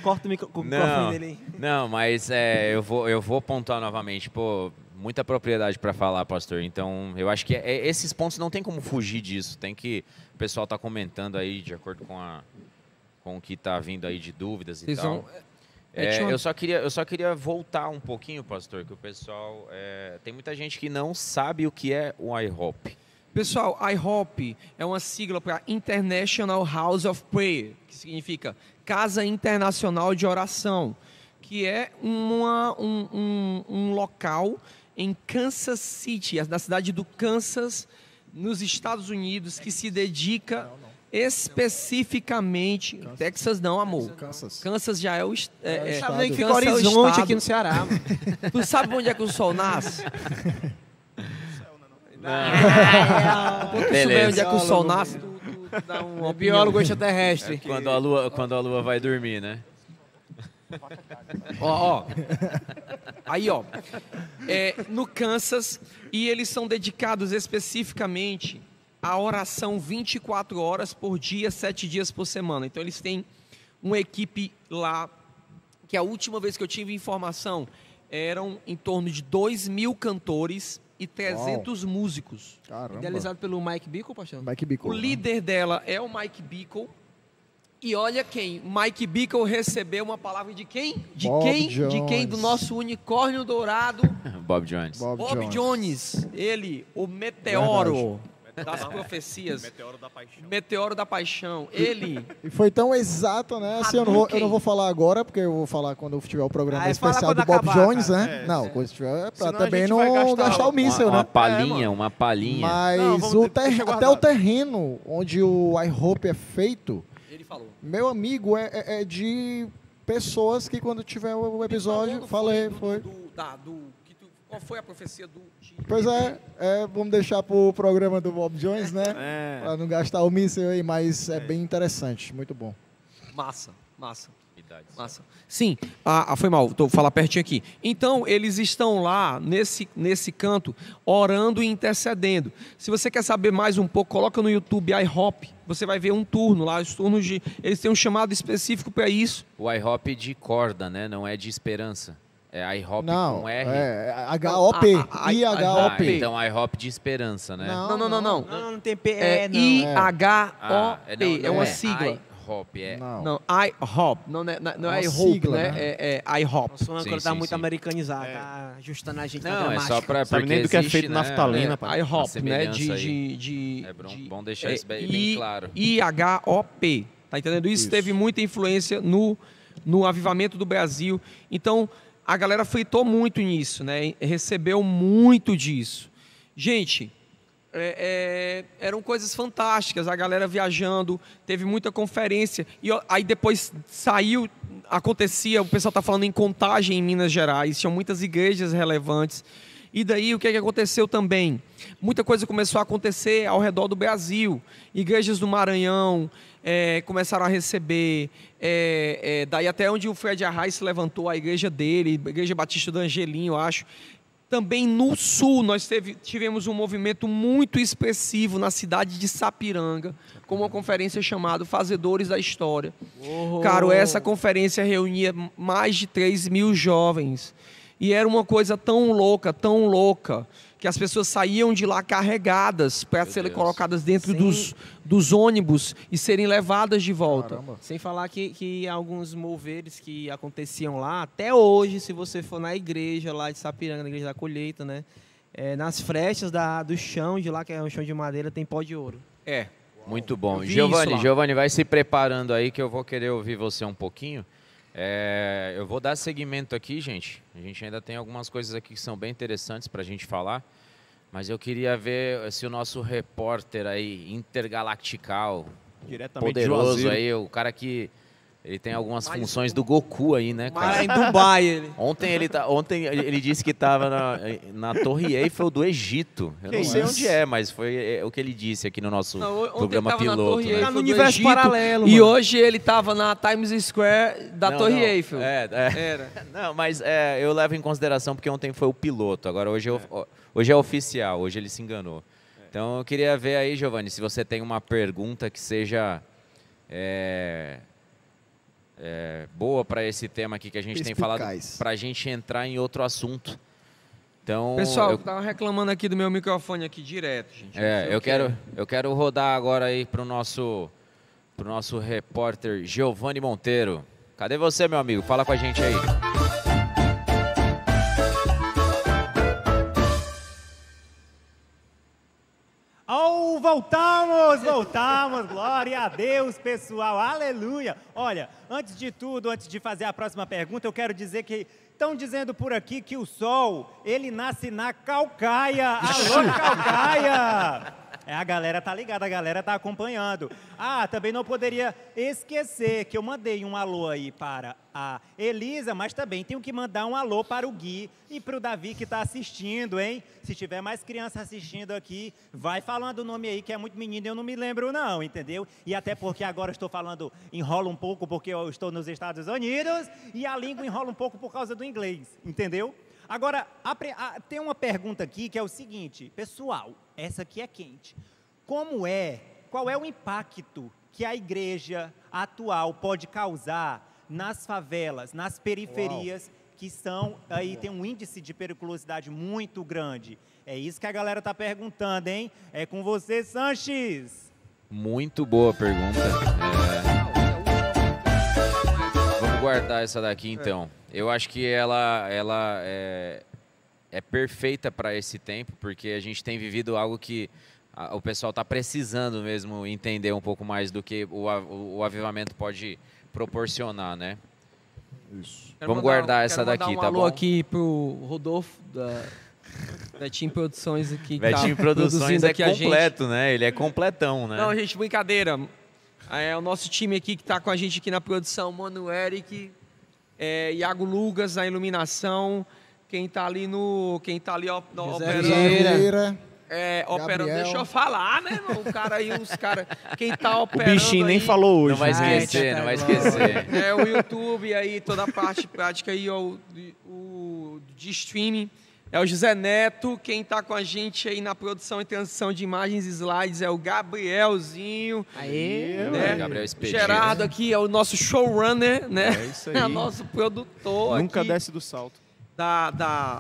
Corta o microfone Não, dele aí. não, mas eu vou pontuar novamente. Pô, muita propriedade para falar, pastor. Então, eu acho que esses pontos não tem como fugir disso. Tem que o pessoal tá comentando aí de acordo com o que tá vindo aí de dúvidas e Vocês tal. vão- Eu só queria voltar um pouquinho, pastor, que o pessoal tem muita gente que não sabe o que é o IHOP. Pessoal, IHOP é uma sigla para International House of Prayer, que significa Casa Internacional de Oração, que é um local em Kansas City, na cidade do Kansas, nos Estados Unidos, que se dedica especificamente... Texas não, amor. Kansas. Kansas já é o... Sabe nem que fica Kansas é o Horizonte estado. aqui no Ceará, mano. Tu sabe onde é que o sol nasce? Quando tu souber Beleza. onde é que o sol nasce, tu dá um Biólogo extraterrestre. Quando a lua vai dormir, né? Ó. Aí, ó. No Kansas, e eles são dedicados especificamente à oração 24 horas por dia, 7 dias por semana. Então, eles têm uma equipe lá, que a última vez que eu tive informação, eram em torno de 2.000 cantores e 300 músicos. Caramba. Idealizado pelo Mike Bickle, pastor? Mike Bickle. O líder dela é o Mike Bickle. E olha quem, Mike Bickle recebeu uma palavra de quem? De Bob quem? De quem? Jones. Do nosso unicórnio dourado, Bob Jones. Bob Jones. Ele, o meteoro das profecias. Meteoro da paixão. Ele, E foi tão exato, né? Assim, eu não Hadouken. vou falar agora, porque eu vou falar quando tiver o programa Aí fala especial quando do Bob acabar, Jones, cara. né? Não, quando tiver, pra Senão a também gente não vai gastar o míssil, Uma né? palhinha, uma palhinha. Mas Não, vamos deixa até guardado. o terreno onde o IHOP é feito, ele falou. meu amigo, é de pessoas que quando tiver o episódio, falei, foi. Qual foi a profecia do... Pois vamos deixar pro programa do Bob Jones, né? Pra não gastar o míssil aí, mas é bem interessante, muito bom. Massa. Massa. Sim, foi mal, vou falar pertinho aqui. Então, eles estão lá, nesse canto, orando e intercedendo. Se você quer saber mais um pouco, coloca no YouTube IHOP, você vai ver um turno lá, os turnos de... Eles têm um chamado específico para isso. O IHOP de corda, né? Não é de esperança. É IHOP Não, com R. é HOP, IHOP. Então IHOP de esperança, né? Não. Não tem P, É não. IHOP, é uma sigla. IHOP, Não. IHOP, não é Uma IHOP, sigla, né? né? É IHOP. Nossa, o âncora Sim, tá sim, muito sim. americanizado, tá ajustando a gente na Não, é gramática. só pra... Sabe porque nem do que é existe, feito né, naftalina, pai. IHOP, uma né? semelhança aí. Bom deixar isso bem claro. IHOP, tá entendendo? Isso teve muita influência no avivamento do Brasil. Então, a galera fritou muito nisso, né? Recebeu muito disso. Gente, eram coisas fantásticas, a galera viajando, teve muita conferência. E aí depois acontecia, o pessoal está falando em Contagem, em Minas Gerais, tinham muitas igrejas relevantes. E daí o que aconteceu também? Muita coisa começou a acontecer ao redor do Brasil. Igrejas do Maranhão começaram a receber, daí até onde o Fred Arraes se levantou, a igreja dele, a Igreja Batista do Angelim, eu acho. Também no Sul, nós tivemos um movimento muito expressivo na cidade de Sapiranga, com uma conferência chamada Fazedores da História. Cara, essa conferência reunia mais de 3.000 jovens. E era uma coisa tão louca, que as pessoas saíam de lá carregadas para serem colocadas dentro dos ônibus e serem levadas de volta. Caramba. Sem falar que alguns moveres que aconteciam lá, até hoje, se você for na igreja lá de Sapiranga, na igreja da colheita, né? Nas frechas do chão de lá, que é um chão de madeira, tem pó de ouro. Muito bom. Eu vi isso lá. Giovanni, vai se preparando aí que eu vou querer ouvir você um pouquinho. Eu vou dar seguimento aqui, gente. A gente ainda tem algumas coisas aqui que são bem interessantes para a gente falar. Mas eu queria ver se o nosso repórter aí, intergalactical, Diretamente de poderoso Juazeiro. aí, o cara que ele tem algumas funções do Goku aí, né, Mas cara? em Dubai ele. Ontem ele disse que estava na Torre Eiffel do Egito. Eu Que não sei isso? onde é, mas foi o que ele disse aqui no nosso Não, ontem programa ele tava na piloto. Torre né? Eiffel Tá no do universo Egito, paralelo, E mano. hoje ele tava na Times Square da Não, Torre não. Eiffel. Era. Era. Não, mas eu levo em consideração porque ontem foi o piloto. Agora hoje é oficial, hoje ele se enganou. Então eu queria ver aí, Giovanni, se você tem uma pergunta que seja boa para esse tema aqui que a gente tem falado, Perspicaz. para a gente entrar em outro assunto. Então, Pessoal, eu, tava reclamando aqui do meu microfone aqui direto, gente. Não sei eu o que é. quero rodar agora aí pro nosso repórter Giovanni Monteiro. Cadê você, meu amigo? Fala com a gente aí. Oh, voltamos, glória a Deus, pessoal, aleluia. Olha, antes de tudo, antes de fazer a próxima pergunta, eu quero dizer que estão dizendo por aqui que o sol, ele nasce na Caucaia. Alô, Caucaia! A galera tá ligada, a galera tá acompanhando. Ah, também não poderia esquecer que eu mandei um alô aí para a Elisa, mas também tenho que mandar um alô para o Gui e para o Davi que está assistindo, hein? Se tiver mais criança assistindo aqui, vai falando o nome aí, que é muito menino, eu não me lembro não, entendeu? E até porque agora eu estou falando, enrola um pouco porque eu estou nos Estados Unidos e a língua enrola um pouco por causa do inglês, entendeu? Agora, tem uma pergunta aqui que é o seguinte, pessoal, essa aqui é quente. Qual é o impacto que a igreja atual pode causar nas favelas, nas periferias, que são, aí tem um índice de periculosidade muito grande? É isso que a galera tá perguntando, hein? É com você, Sanches. Muito boa pergunta. Vamos guardar essa daqui então. Eu acho que ela é perfeita para esse tempo, porque a gente tem vivido algo que o pessoal está precisando mesmo entender um pouco mais do que o avivamento pode proporcionar, né? Isso. Vamos guardar essa daqui, tá alô bom? aqui pro Rodolfo da Betinho Produções aqui. que Betinho tá Produções produzindo é aqui a gente. completo, né? Ele é completão, né? Não, gente, brincadeira. É o nosso time aqui que está com a gente aqui na produção, Mano Eric, Iago Lugas na iluminação, quem tá ali operando. Vieira. Operando, Gabriel. deixa eu falar, né, irmão? O cara aí, os caras, quem tá O operando bichinho nem aí, falou hoje. Não vai né? esquecer, não vai esquecer. o YouTube aí, toda a parte prática aí, o de streaming. É o José Neto, quem tá com a gente aí na produção e transição de imagens e slides é o Gabrielzinho. Aê, né? Gabriel Expedito. Gerardo aqui é o nosso showrunner, né? É isso aí. É o nosso produtor Nunca aqui desce do salto.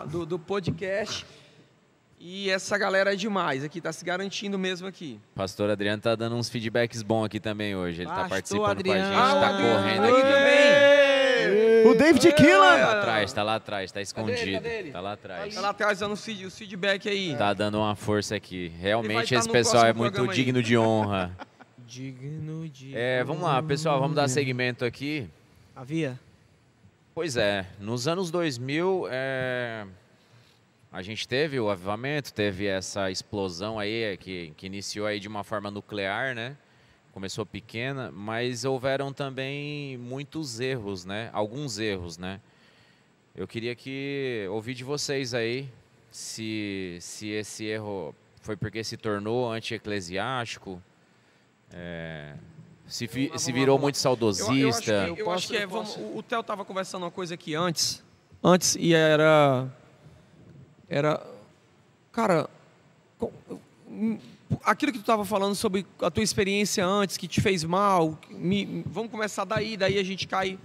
do podcast. E essa galera é demais aqui, tá se garantindo mesmo aqui. Pastor Adriano tá dando uns feedbacks bons aqui também hoje. Ele tá Pastor participando Adriano. com a gente, tá correndo aí aqui. também. O David Killan! Tá lá atrás, tá escondido. Cadê ele? Tá lá atrás. Tá lá atrás dando os feedback aí. Tá dando uma força aqui. Ele vai Realmente tá esse no pessoal é próximo muito programa aí. digno de honra. Digno de... Vamos lá, pessoal, vamos dar seguimento aqui. Havia? Pois é, nos anos 2000, a gente teve o avivamento, teve essa explosão aí que iniciou aí de uma forma nuclear, né? Começou pequena, mas houveram também muitos erros, né? Alguns erros, né? Eu queria ouvir de vocês aí se esse erro foi porque se tornou anti-eclesiástico, se virou muito saudosista. Eu acho que o Theo estava conversando uma coisa aqui antes e era cara, aquilo que tu estava falando sobre a tua experiência antes que te fez mal, vamos começar daí a gente cai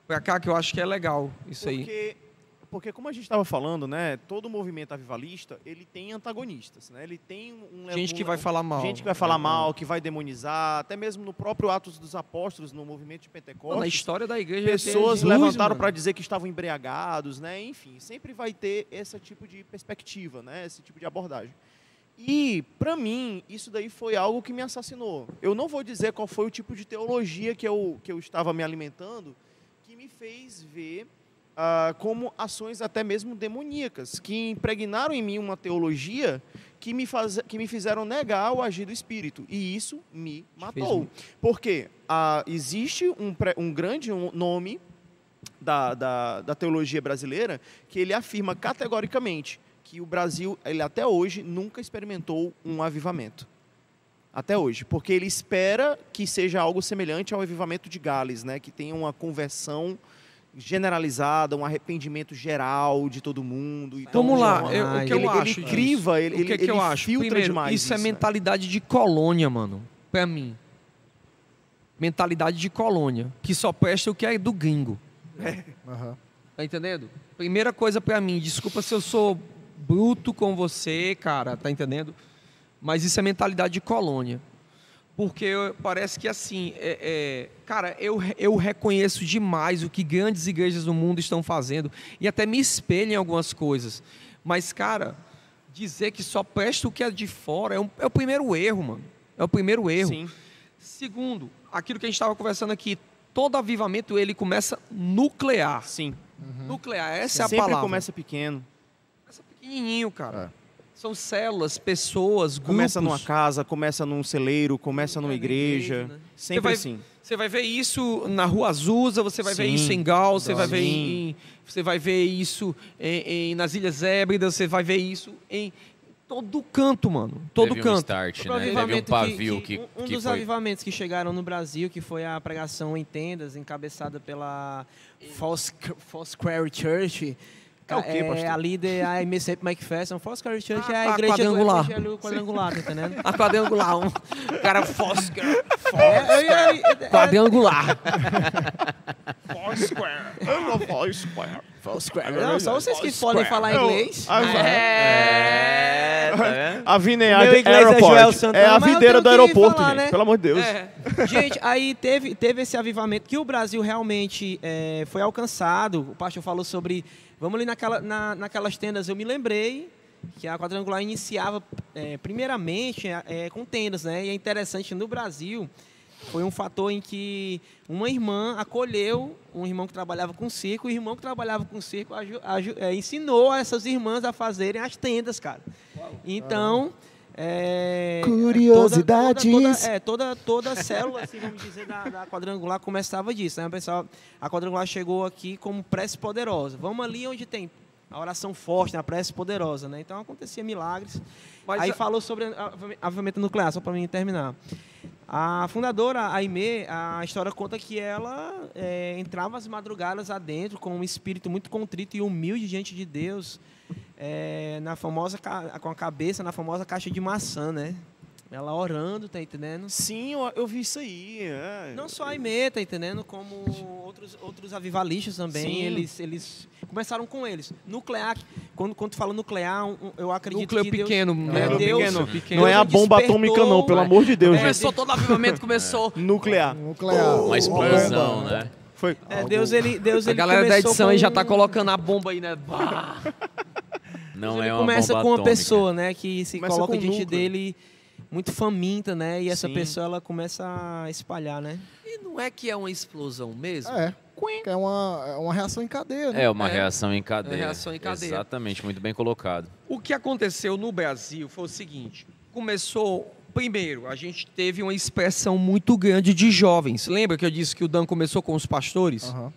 pra cá, que eu acho que é legal isso aí. Porque como a gente estava falando, né, todo movimento avivalista, ele tem antagonistas, né? Ele tem Gente que vai falar mal. Gente que vai falar mal, que vai demonizar, até mesmo no próprio Atos dos Apóstolos, no movimento de Pentecostes. Na história da igreja Pessoas tem Jesus, levantaram mano. para dizer que estavam embriagados, né? Enfim, sempre vai ter esse tipo de perspectiva, né? Esse tipo de abordagem. E, para mim, isso daí foi algo que me assassinou. Eu não vou dizer qual foi o tipo de teologia que eu estava me alimentando, que me me fez ver como ações até mesmo demoníacas, que impregnaram em mim uma teologia que me fizeram negar o agir do Espírito. E isso me matou. Porque existe um grande nome da teologia brasileira que ele afirma categoricamente que o Brasil, ele até hoje, nunca experimentou um avivamento. Até hoje. Porque ele espera que seja algo semelhante ao avivamento de Gales, né? Que tenha uma conversão generalizada, um arrependimento geral de todo mundo. Então, Vamos lá, o que eu acho ele criva, ele eu acho? filtra Primeiro, demais. Isso é mentalidade de colônia, mano, pra mim. Mentalidade de colônia, que só presta o que é do gringo. Aham. Tá entendendo? Primeira coisa pra mim, desculpa se eu sou bruto com você, cara, tá entendendo? Mas isso é mentalidade de colônia. Porque parece que assim, cara, eu reconheço demais o que grandes igrejas do mundo estão fazendo e até me espelho em algumas coisas. Mas, cara, dizer que só presta o que é de fora é o primeiro erro, mano. É o primeiro erro. Sim. Segundo, aquilo que a gente estava conversando aqui, todo avivamento ele começa nuclear. Sim. Nuclear, essa é a Sempre palavra. começa pequeno. Começa pequenininho, cara. São células, pessoas, grupos. Começa numa casa, começa num celeiro, começa numa igreja. né? Sempre assim. Você vai ver isso na Rua Azusa, você vai ver Sim. isso em Gal, você vai ver Sim. você vai ver isso nas Ilhas Hébridas, você vai ver isso em todo canto, mano. Todo Teve um canto. start, Outro né? Teve um avivamento pavio que um que dos foi... avivamentos que chegaram no Brasil, que foi a pregação em tendas, encabeçada pela Foursquare Church. É o quê, pastor? A líder, a Amy McPherson. Foursquare Church é a a igreja quadrangular. do evangelho quadrangular, tá entendendo? A quadrangular, um cara Foursquare. Quadrangular. Foursquare. Não, só vocês que podem falar inglês. Tá vendo? A Vinead Meu inglês é Airport. Joel Santana, É a mas eu videira do tenho que aeroporto, falar, gente. né? Pelo amor de Deus. Gente, aí teve esse avivamento que o Brasil realmente foi alcançado. O pastor falou sobre... Vamos ali naquelas tendas. Eu me lembrei que a quadrangular iniciava primeiramente com tendas, né? E é interessante, no Brasil, foi um fator em que uma irmã acolheu um irmão que trabalhava com circo, e o irmão que trabalhava com circo ensinou essas irmãs a fazerem as tendas, cara. Então... Curiosidades. Toda célula, assim, vamos dizer, da quadrangular começava disso, né? Pessoal, a quadrangular chegou aqui como prece poderosa. Vamos ali onde tem a oração forte, a prece poderosa, né? Então acontecia milagres. Mas aí falou sobre avivamento nuclear, só para mim terminar. A fundadora, a Aimee, a história conta que ela entrava às madrugadas adentro com um espírito muito contrito e humilde diante de Deus, com a cabeça na famosa caixa de maçã, né? Ela orando, tá entendendo? Sim, eu vi isso aí. Não só a Aimee, tá entendendo? Como outros avivalistas também. Sim. Eles começaram com eles. Nuclear, quando tu fala nuclear, eu acredito Núcleo que Deus... pequeno. Não é a bomba atômica, não, pelo amor de Deus, gente. Começou todo avivamento, começou... Nuclear. Uma explosão, né? Foi. Deus ele A galera da começou edição aí com já tá colocando a bomba aí, né? Não ele é uma começa bomba com uma atômica. pessoa, né, que se Começa coloca com um diante núcleo. dele muito faminta, né, e essa Sim. pessoa ela começa a espalhar, né? E não é que é uma explosão mesmo? Que é uma reação em cadeia, né? É uma É. reação em cadeia. Reação em cadeia. Exatamente, muito bem colocado. O que aconteceu no Brasil foi o seguinte: começou, primeiro, a gente teve uma expressão muito grande de jovens. Lembra que eu disse que o Dan começou com os pastores? Aham.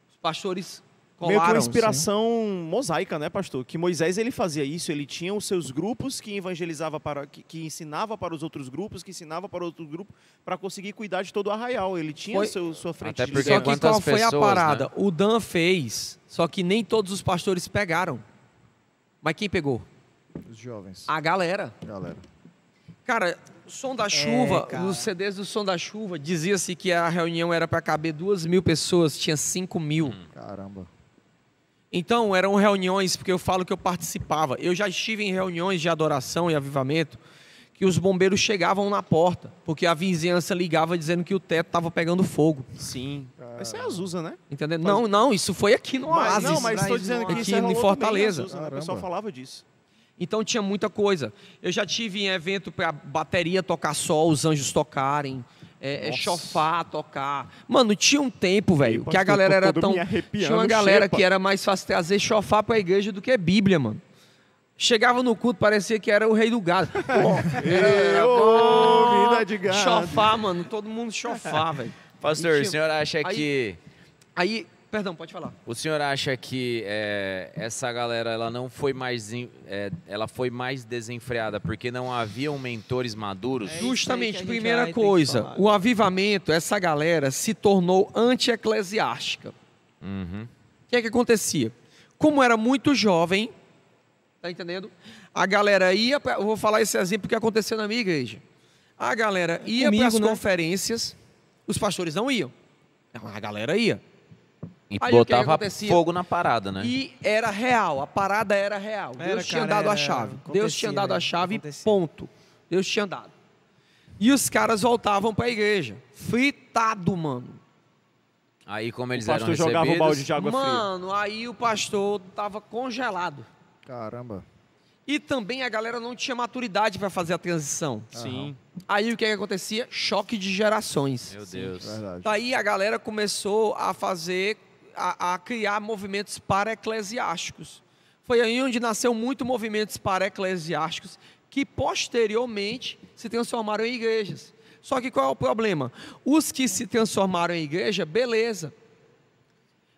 Os pastores Meio que uma colaram. inspiração mosaica, né, pastor? Que Moisés ele fazia isso, ele tinha os seus grupos que evangelizava que ensinava para os outros grupos, que ensinava para outro grupo, para conseguir cuidar de todo o arraial. Ele tinha sua frente Até de porque Só liderança. que qual quantas foi a pessoas, parada? né? O Dan fez, só que nem todos os pastores pegaram. Mas quem pegou? Os jovens. A galera. Galera. Cara, o Som da Chuva, cara. nos CDs do Som da Chuva, dizia-se que a reunião era para caber 2.000 pessoas, tinha 5.000. Caramba. Então, eram reuniões, porque eu falo que eu participava. Eu já estive em reuniões de adoração e avivamento que os bombeiros chegavam na porta, porque a vizinhança ligava dizendo que o teto estava pegando fogo. Sim. Isso é Azusa, né? Entendeu? Não, isso foi aqui no Oasis. Não, mas estou dizendo que aqui isso em rolou Fortaleza. também em Azusa, né? O Caramba. pessoal falava disso. Então tinha muita coisa. Eu já tive em evento para bateria tocar só, os anjos tocarem, chofar tocar. Mano, tinha um tempo, velho, que a galera era tão... Tinha uma galera que era mais fácil trazer chofar para a igreja do que Bíblia, mano. Chegava no culto, parecia que era o rei do gado. Vida de gado. Chofar, mano, todo mundo chofar, velho. Pastor, o senhor acha que... Perdão, pode falar. O senhor acha que essa galera ela não foi mais ela foi mais desenfreada porque não haviam mentores maduros? Justamente, primeira coisa, o avivamento, essa galera se tornou anti-eclesiástica. O que acontecia? Como era muito jovem, tá entendendo? A galera ia, eu vou falar esse exemplo que aconteceu na minha igreja. A galera ia para as conferências, os pastores não iam. A galera ia. E aí, botava fogo na parada, né? E era real, a parada era real. Deus tinha dado a chave. Deus tinha dado a chave, ponto. Deus tinha dado. E os caras voltavam para a igreja. Fritado, mano. Aí como eles eram recebidos... O pastor jogava o balde de água fria. Mano, aí o pastor tava congelado. Caramba. E também a galera não tinha maturidade para fazer a transição. Sim. Aí o que acontecia? Choque de gerações. Meu Deus. Verdade. Daí a galera começou a fazer, a criar movimentos para-eclesiásticos. Foi aí onde nasceu muito movimentos para-eclesiásticos que posteriormente se transformaram em igrejas. Só que qual é o problema? Os que se transformaram em igreja, beleza.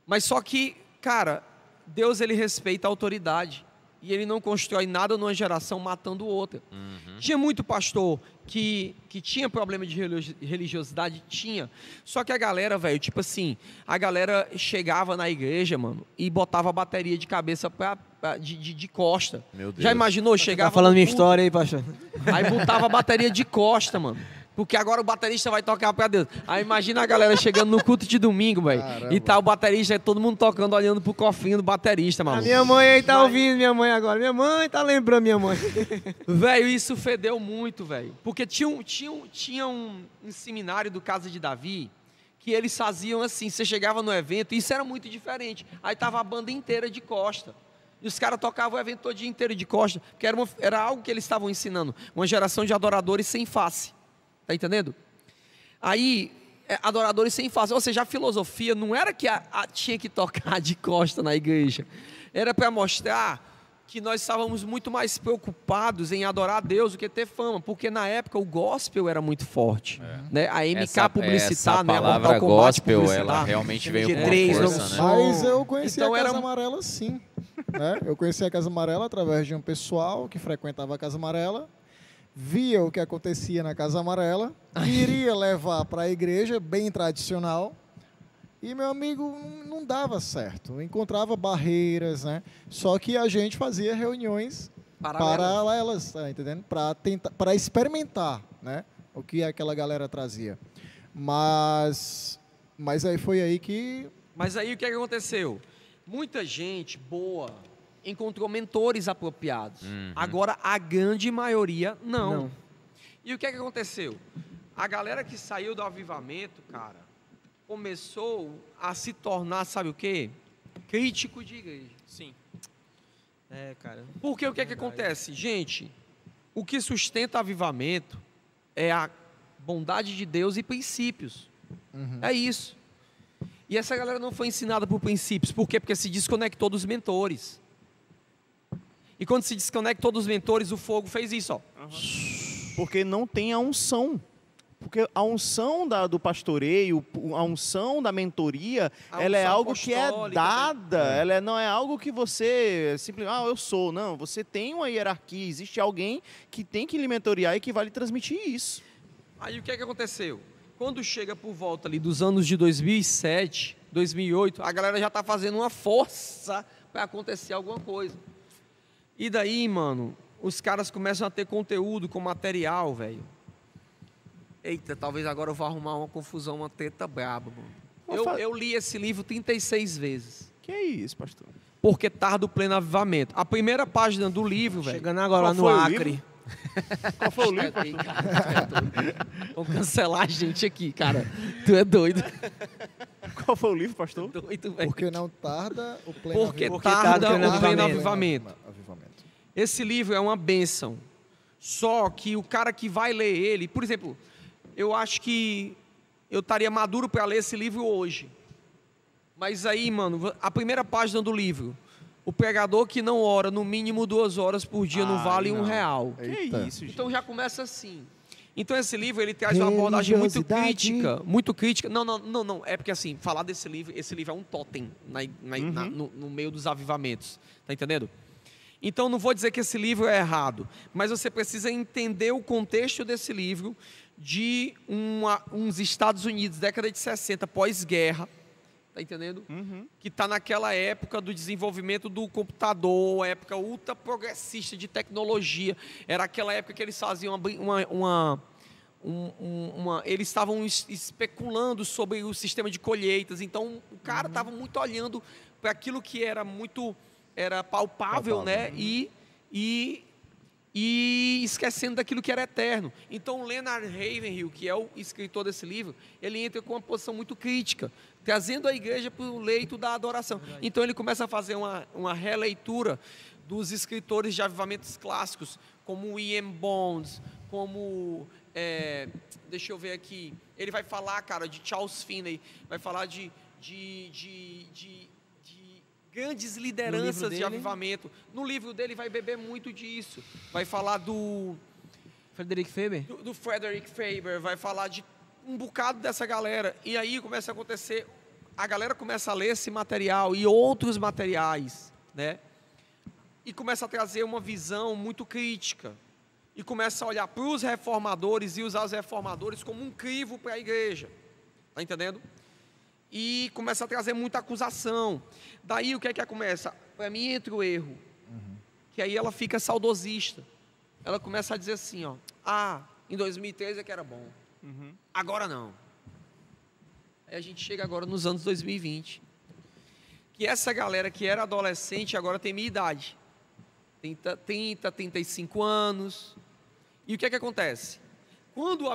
Mas só que, cara, Deus ele respeita a autoridade. E ele não constrói nada numa geração matando outra. Tinha muito pastor que tinha problema de religiosidade, tinha. Só que a galera, velho, tipo assim, a galera chegava na igreja, mano, e botava a bateria de cabeça de costa. Meu Deus. Já imaginou? Chegava Tá falando minha culto, história aí, pastor. aí botava a bateria de costa, mano. Porque agora o baterista vai tocar pra Deus. Aí imagina a galera chegando no culto de domingo, velho. E tá o baterista, todo mundo tocando, olhando pro cofrinho do baterista, mano. A minha mãe aí tá ouvindo, minha mãe agora. Minha mãe tá lembrando minha mãe. Velho, isso fedeu muito, velho. Porque tinha um seminário do Casa de Davi que eles faziam assim, você chegava no evento, isso era muito diferente. Aí tava a banda inteira de costa. E os caras tocavam o evento todo dia inteiro de costa, porque era algo que eles estavam ensinando. Uma geração de adoradores sem face. Tá entendendo? Aí, adoradores sem face. Ou seja, a filosofia não era que tinha que tocar de costa na igreja. Era para mostrar que nós estávamos muito mais preocupados em adorar a Deus do que ter fama. Porque na época o gospel era muito forte. Né? A MK publicitar, né? A palavra gospel, ela realmente veio com uma força, né? Mas eu conheci Então, a Casa Amarela sim. Né? Eu conheci a Casa Amarela através de um pessoal que frequentava a Casa Amarela. Via o que acontecia na Casa Amarela, queria levar para a igreja, bem tradicional, e meu amigo não dava certo, encontrava barreiras, né? Só que a gente fazia reuniões paralelas, tá entendendo? Para experimentar, né? O que aquela galera trazia. Mas aí foi aí que... Mas aí o que aconteceu? Muita gente boa encontrou mentores apropriados. Agora, a grande maioria, não. E o que aconteceu? A galera que saiu do avivamento, cara, começou a se tornar, sabe o quê? Crítico de igreja. Sim. Cara. Porque o que acontece? Gente, o que sustenta o avivamento é a bondade de Deus e princípios. É isso. E essa galera não foi ensinada por princípios. Por quê? Porque se desconectou dos mentores. E quando se desconectou dos mentores, o fogo fez isso, ó. Porque não tem a unção. Porque a unção do pastoreio, a unção da mentoria, ela é algo que é dada. Ela não é algo que você simplesmente, eu sou. Não, você tem uma hierarquia. Existe alguém que tem que lhe mentorear e que vai lhe transmitir isso. Aí o que aconteceu? Quando chega por volta ali dos anos de 2007, 2008, a galera já está fazendo uma força para acontecer alguma coisa. E daí, mano, os caras começam a ter conteúdo com material, velho. Eita, talvez agora eu vou arrumar uma confusão, uma treta braba, mano. Eu li esse livro 36 vezes. Que é isso, pastor? Porque tarda o pleno avivamento. A primeira página do livro, velho. Chegando agora lá no Acre. Qual foi o livro? Vamos cancelar a gente aqui, cara. Tu é doido. Qual foi o livro, pastor? Doido, velho. Porque não tarda o pleno Porque avivamento. tarda o pleno avivamento. esse livro é uma bênção. Só que o cara que vai ler ele... Por exemplo, eu acho que eu estaria maduro para ler esse livro hoje. Mas aí, mano, a primeira página do livro... O pregador que não ora no mínimo 2 horas por dia não vale R$1. Que isso, gente. Então já começa assim. Então esse livro ele traz uma abordagem muito crítica. Não. É porque assim, falar desse livro, esse livro é um totem no meio dos avivamentos. Tá entendendo? Então não vou dizer que esse livro é errado, mas você precisa entender o contexto desse livro de uns Estados Unidos, década de 60, pós-guerra. Tá entendendo? Que está naquela época do desenvolvimento do computador, época ultra progressista de tecnologia. Era aquela época que eles faziam eles estavam especulando sobre o sistema de colheitas. Então o cara estava muito olhando para aquilo que era palpável, né? E esquecendo daquilo que era eterno. Então, Leonard Ravenhill, que é o escritor desse livro, ele entra com uma posição muito crítica, trazendo a igreja para o leito da adoração. Então, ele começa a fazer uma releitura dos escritores de avivamentos clássicos, como Ian Bonds, como... deixa eu ver aqui. Ele vai falar, cara, de Charles Finney, vai falar de grandes lideranças de avivamento. No livro dele vai beber muito disso. Vai falar do Frederick Faber? Do Frederick Faber, vai falar de um bocado dessa galera. E aí começa a acontecer, a galera começa a ler esse material e outros materiais, né? E começa a trazer uma visão muito crítica. E começa a olhar para os reformadores e usar os reformadores como um crivo para a igreja. Tá entendendo? E começa a trazer muita acusação. Daí o que é que começa? Para mim entra o erro. Que aí ela fica saudosista. Ela começa a dizer assim, ó, em 2013 é que era bom. Agora não. Aí a gente chega agora nos anos 2020. Que essa galera que era adolescente agora tem minha idade. 35 anos. E o que é que acontece? Quando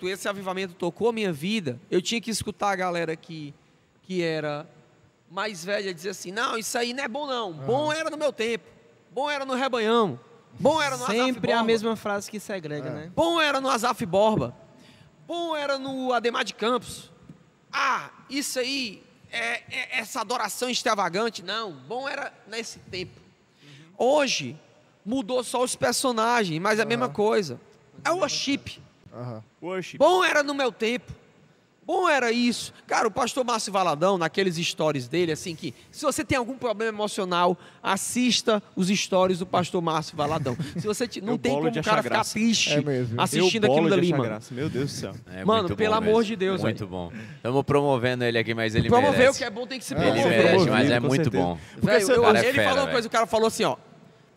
esse avivamento tocou a minha vida, eu tinha que escutar a galera que era mais velha dizer assim, não, isso aí não é bom não, bom era no meu tempo, bom era no Rebanhão, bom era no Azaf Borba. Sempre a mesma frase que segrega, né? Bom era no Azaf Borba, bom era no Ademar de Campos, isso aí é essa adoração extravagante, não, bom era nesse tempo. Hoje, mudou só os personagens, mas é a mesma coisa, é o worship. Worship. Bom era no meu tempo. Bom era isso. Cara, o pastor Márcio Valadão, naqueles stories dele, assim, que se você tem algum problema emocional, assista os stories do pastor Márcio Valadão. Se você não tem como o cara ficar triste assistindo aquilo dali, mano. Meu Deus do céu. Mano, pelo amor de Deus, muito bom. Estamos promovendo ele aqui, mas ele promover merece. o que é bom tem que se Ele promover. merece, mas é muito bom. Ele falou uma coisa, o cara falou assim, ó,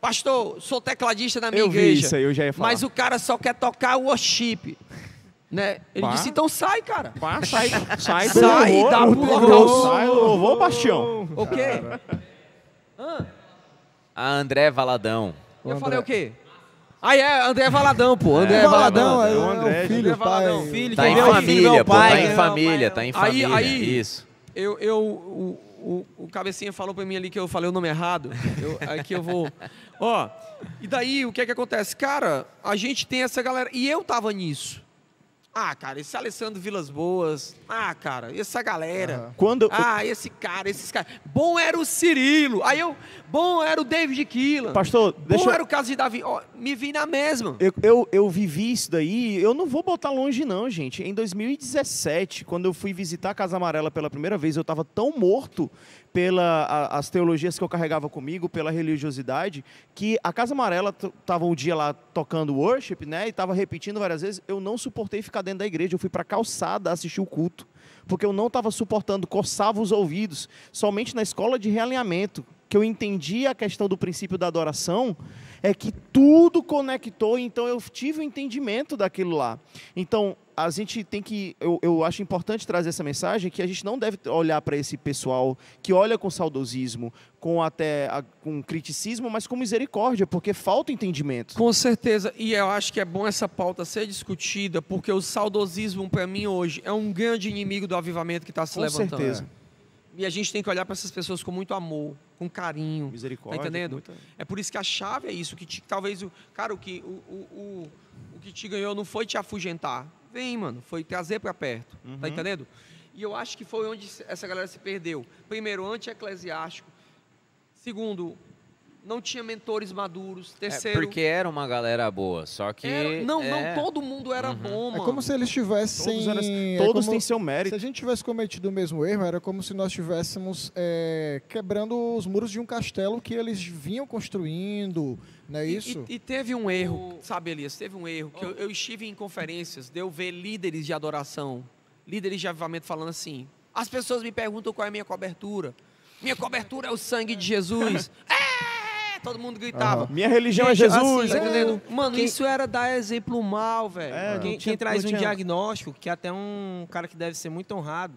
pastor, sou tecladista na minha igreja. Vi isso aí, eu já ia falar. Mas o cara só quer tocar o worship. Né? Ele disse, então sai, cara. Sai e dá pro local. Sai, louvou, Bastião. O quê? A André Valadão. Eu falei o quê? André Valadão, pô. André Valadão. É o filho, André Valadão. pai. Filho, Tá em família, pô. Tá em família, tá em família. Aí, isso. O Cabecinha falou pra mim ali que eu falei o nome errado. Aqui eu vou... E daí, o que é que acontece? Cara, a gente tem essa galera... E eu tava nisso. Cara, esse Alessandro Vilas Boas. Cara, essa galera. Esse cara, esses caras. Bom era o Cirilo. Bom era o David Keelan. Pastor, bom era o caso de Davi. Me vi na mesma. Eu vivi isso daí. Eu não vou botar longe, não, gente. Em 2017, quando eu fui visitar a Casa Amarela pela primeira vez, eu estava tão morto pelas teologias que eu carregava comigo, pela religiosidade, que a Casa Amarela estava um dia lá tocando worship, né? E estava repetindo várias vezes. Eu não suportei ficar dentro da igreja. Eu fui para a calçada assistir o culto. Porque eu não estava suportando, coçava os ouvidos. Somente na escola de realinhamento, que eu entendi a questão do princípio da adoração, é que tudo conectou, então eu tive o entendimento daquilo lá. Então, a gente tem que, eu acho importante trazer essa mensagem, que a gente não deve olhar para esse pessoal que olha com saudosismo, com criticismo, mas com misericórdia, porque falta entendimento. Com certeza, e eu acho que é bom essa pauta ser discutida, porque o saudosismo, para mim, hoje, é um grande inimigo do avivamento que está se levantando. Com certeza. E a gente tem que olhar para essas pessoas com muito amor, com carinho. Misericórdia. Tá entendendo? muita- É por isso que a chave é isso. Talvez o que te ganhou não foi te afugentar. Vem, mano. Foi trazer para perto. Tá entendendo? E eu acho que foi onde essa galera se perdeu. Primeiro, anti-eclesiástico. Segundo, não tinha mentores maduros. Terceiro... Porque era uma galera boa, só que... Não todo mundo era bom, mano. É como se eles tivessem... Todos têm seu mérito. Se a gente tivesse cometido o mesmo erro, era como se nós estivéssemos quebrando os muros de um castelo que eles vinham construindo, não é isso? E teve um erro, sabe, Elias? Teve um erro, que eu estive em conferências, de eu ver líderes de adoração, líderes de avivamento falando assim, as pessoas me perguntam qual é a minha cobertura. Minha cobertura é o sangue de Jesus. Todo mundo gritava. Minha religião Gente, é Jesus. assim, tá entendendo? Mano, isso era dar exemplo mal, velho. Quem traz um diagnóstico, que até um cara que deve ser muito honrado,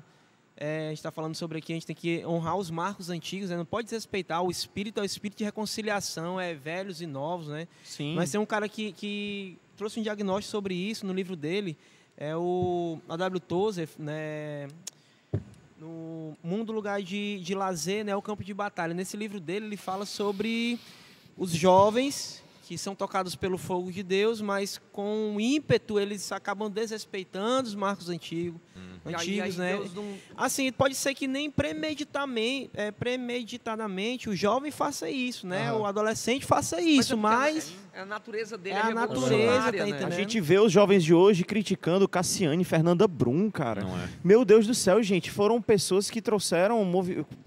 a gente está falando sobre aqui, a gente tem que honrar os marcos antigos, né? Não pode desrespeitar. O espírito é o espírito de reconciliação, velhos e novos, né? Sim. Mas tem um cara que trouxe um diagnóstico sobre isso no livro dele, é o A.W. Tozer, né? No Mundo, Lugar de Lazer, né? O Campo de Batalha. Nesse livro dele, ele fala sobre os jovens que são tocados pelo fogo de Deus, mas com ímpeto eles acabam desrespeitando os marcos antigos, né? Deus não... Assim, pode ser que nem premeditadamente o jovem faça isso, né? O adolescente faça isso, mas a natureza dele é a natureza, revolucionária, tá né? entendendo? A gente vê os jovens de hoje criticando Cassiane e Fernanda Brum, cara. Não é. Meu Deus do céu, gente. Foram pessoas que trouxeram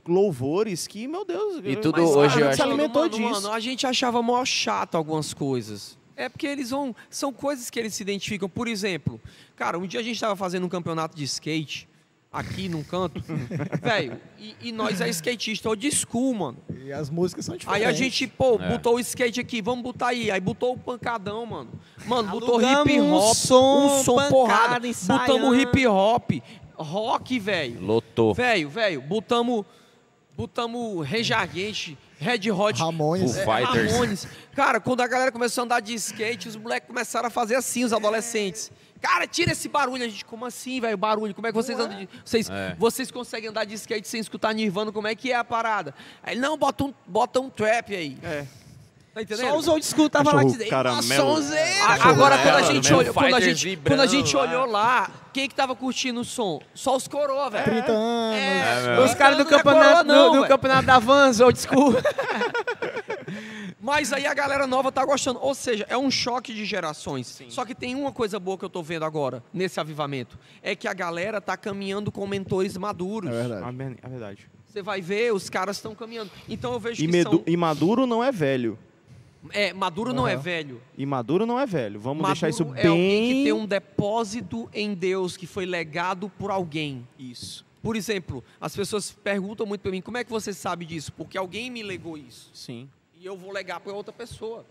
louvores que, meu Deus... E tudo Mas, hoje cara, eu acho se alimentou mano, disso. Mano, a gente achava mó chato algumas coisas. É porque eles vão... São coisas que eles se identificam. Por exemplo, cara, um dia a gente estava fazendo um campeonato de skate aqui num canto, velho, e nós é skatista old school, mano. E as músicas são diferentes. Aí a gente, botou o skate aqui, vamos botar aí. Aí botou o pancadão, mano. Mano, botou Alugamos hip hop, um som, porrada. pancada, ensaiando. Botamos hip hop, rock, velho. Lotou. Velho, botamos Rage Against, Red Hot, Ramones. Foo Fighters. Ramones. Cara, quando a galera começou a andar de skate, os moleques começaram a fazer assim, os adolescentes. Cara, tira esse barulho. A gente, como assim, velho, barulho? Como é que vocês andam de... Vocês conseguem andar de skate sem escutar Nirvana? Como é que é a parada? Aí, não, bota um trap aí. Tá entendendo? Só os old school tava lá Cachorro que caramelo. Agora, quando a Cachorro gente caramelo, olhou, quando a Fighters gente vibrando olhou lá, quem que tava curtindo o som? Só os coroa, velho. 30 anos. os caras do Não é campeonato, coroa, não, do velho. campeonato da Vans, old school. Mas aí a galera nova tá gostando. Ou seja, é um choque de gerações. Só que tem uma coisa boa que eu tô vendo agora, nesse avivamento. É que a galera tá caminhando com mentores maduros. É verdade. É verdade. Você vai ver, os caras estão caminhando. Então eu vejo E, que são... e maduro não é velho. Maduro não é velho. E maduro não é velho. Vamos Maduro deixar isso é alguém que bem... tem um depósito em Deus que foi legado por alguém. Isso. Por exemplo, as pessoas perguntam muito para mim, como é que você sabe disso? Porque alguém me legou isso. Sim. E eu vou legar para outra pessoa.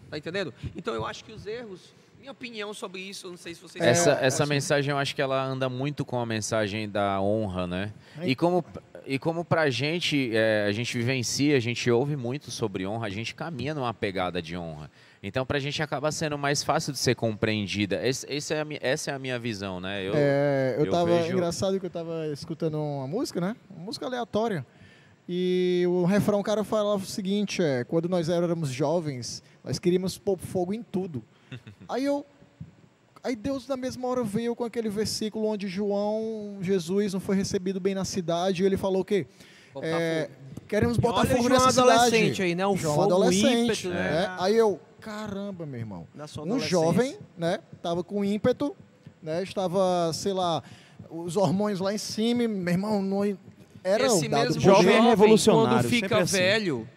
Tá entendendo? Então eu acho que os erros, minha opinião sobre isso, eu não sei se vocês... Essa mensagem, eu acho que ela anda muito com a mensagem da honra, né? E como pra gente, a gente vivencia, a gente ouve muito sobre honra, a gente caminha numa pegada de honra. Então, pra gente acaba sendo mais fácil de ser compreendida. Essa é a minha visão, né? Eu tava... vejo... Engraçado que eu tava escutando uma música, né? Uma música aleatória. E o refrão, o cara falava o seguinte, quando nós éramos jovens, nós queríamos pôr fogo em tudo. Aí Deus, na mesma hora, veio com aquele versículo onde Jesus não foi recebido bem na cidade, e ele falou o quê? Queremos botar fogo João nessa cidade. adolescente aí, né? O João fogo, adolescente, ímpeto, né? Aí caramba, meu irmão. Da sua Um adolescência. jovem, né? Tava com ímpeto, né? Estava, sei lá, os hormônios lá em cima, meu irmão, não... Era Esse o dado mesmo poder. jovem é revolucionário, quando fica sempre assim. velho,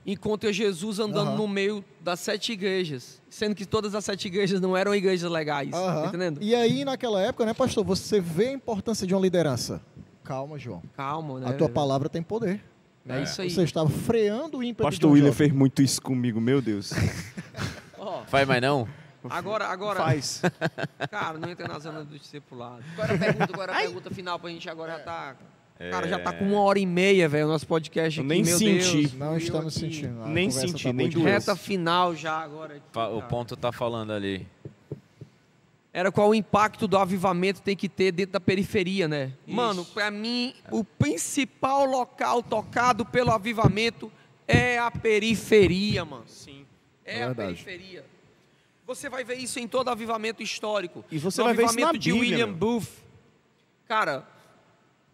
encontra Jesus andando no meio das 7 igrejas, sendo que todas as 7 igrejas não eram igrejas legais, tá entendendo? E aí, naquela época, né, pastor, você vê a importância de uma liderança. Calma, João. Calma, né? A tua palavra tem poder. É isso aí. Você estava freando o ímpeto de Pastor um William jovem. fez muito isso comigo, meu Deus. Faz mais não? Agora, Faz. cara, não entra na zona do discipulado. Agora a pergunta final pra gente agora já tá... Cara, já tá com 1h30, velho, o nosso podcast Eu aqui, nem meu senti. Deus. Não Eu estamos aqui. sentindo. A Nem conversa senti, tá nem boa doeu. demais. Reta final já agora. Aqui, O cara. ponto tá falando ali. era qual o impacto do avivamento tem que ter dentro da periferia, né? Isso. Mano, para mim, o principal local tocado pelo avivamento é a periferia, mano. Sim. É É a verdade. periferia. Você vai ver isso em todo avivamento histórico. E você No vai ver isso avivamento na de Bíblia, William meu. Booth. Cara,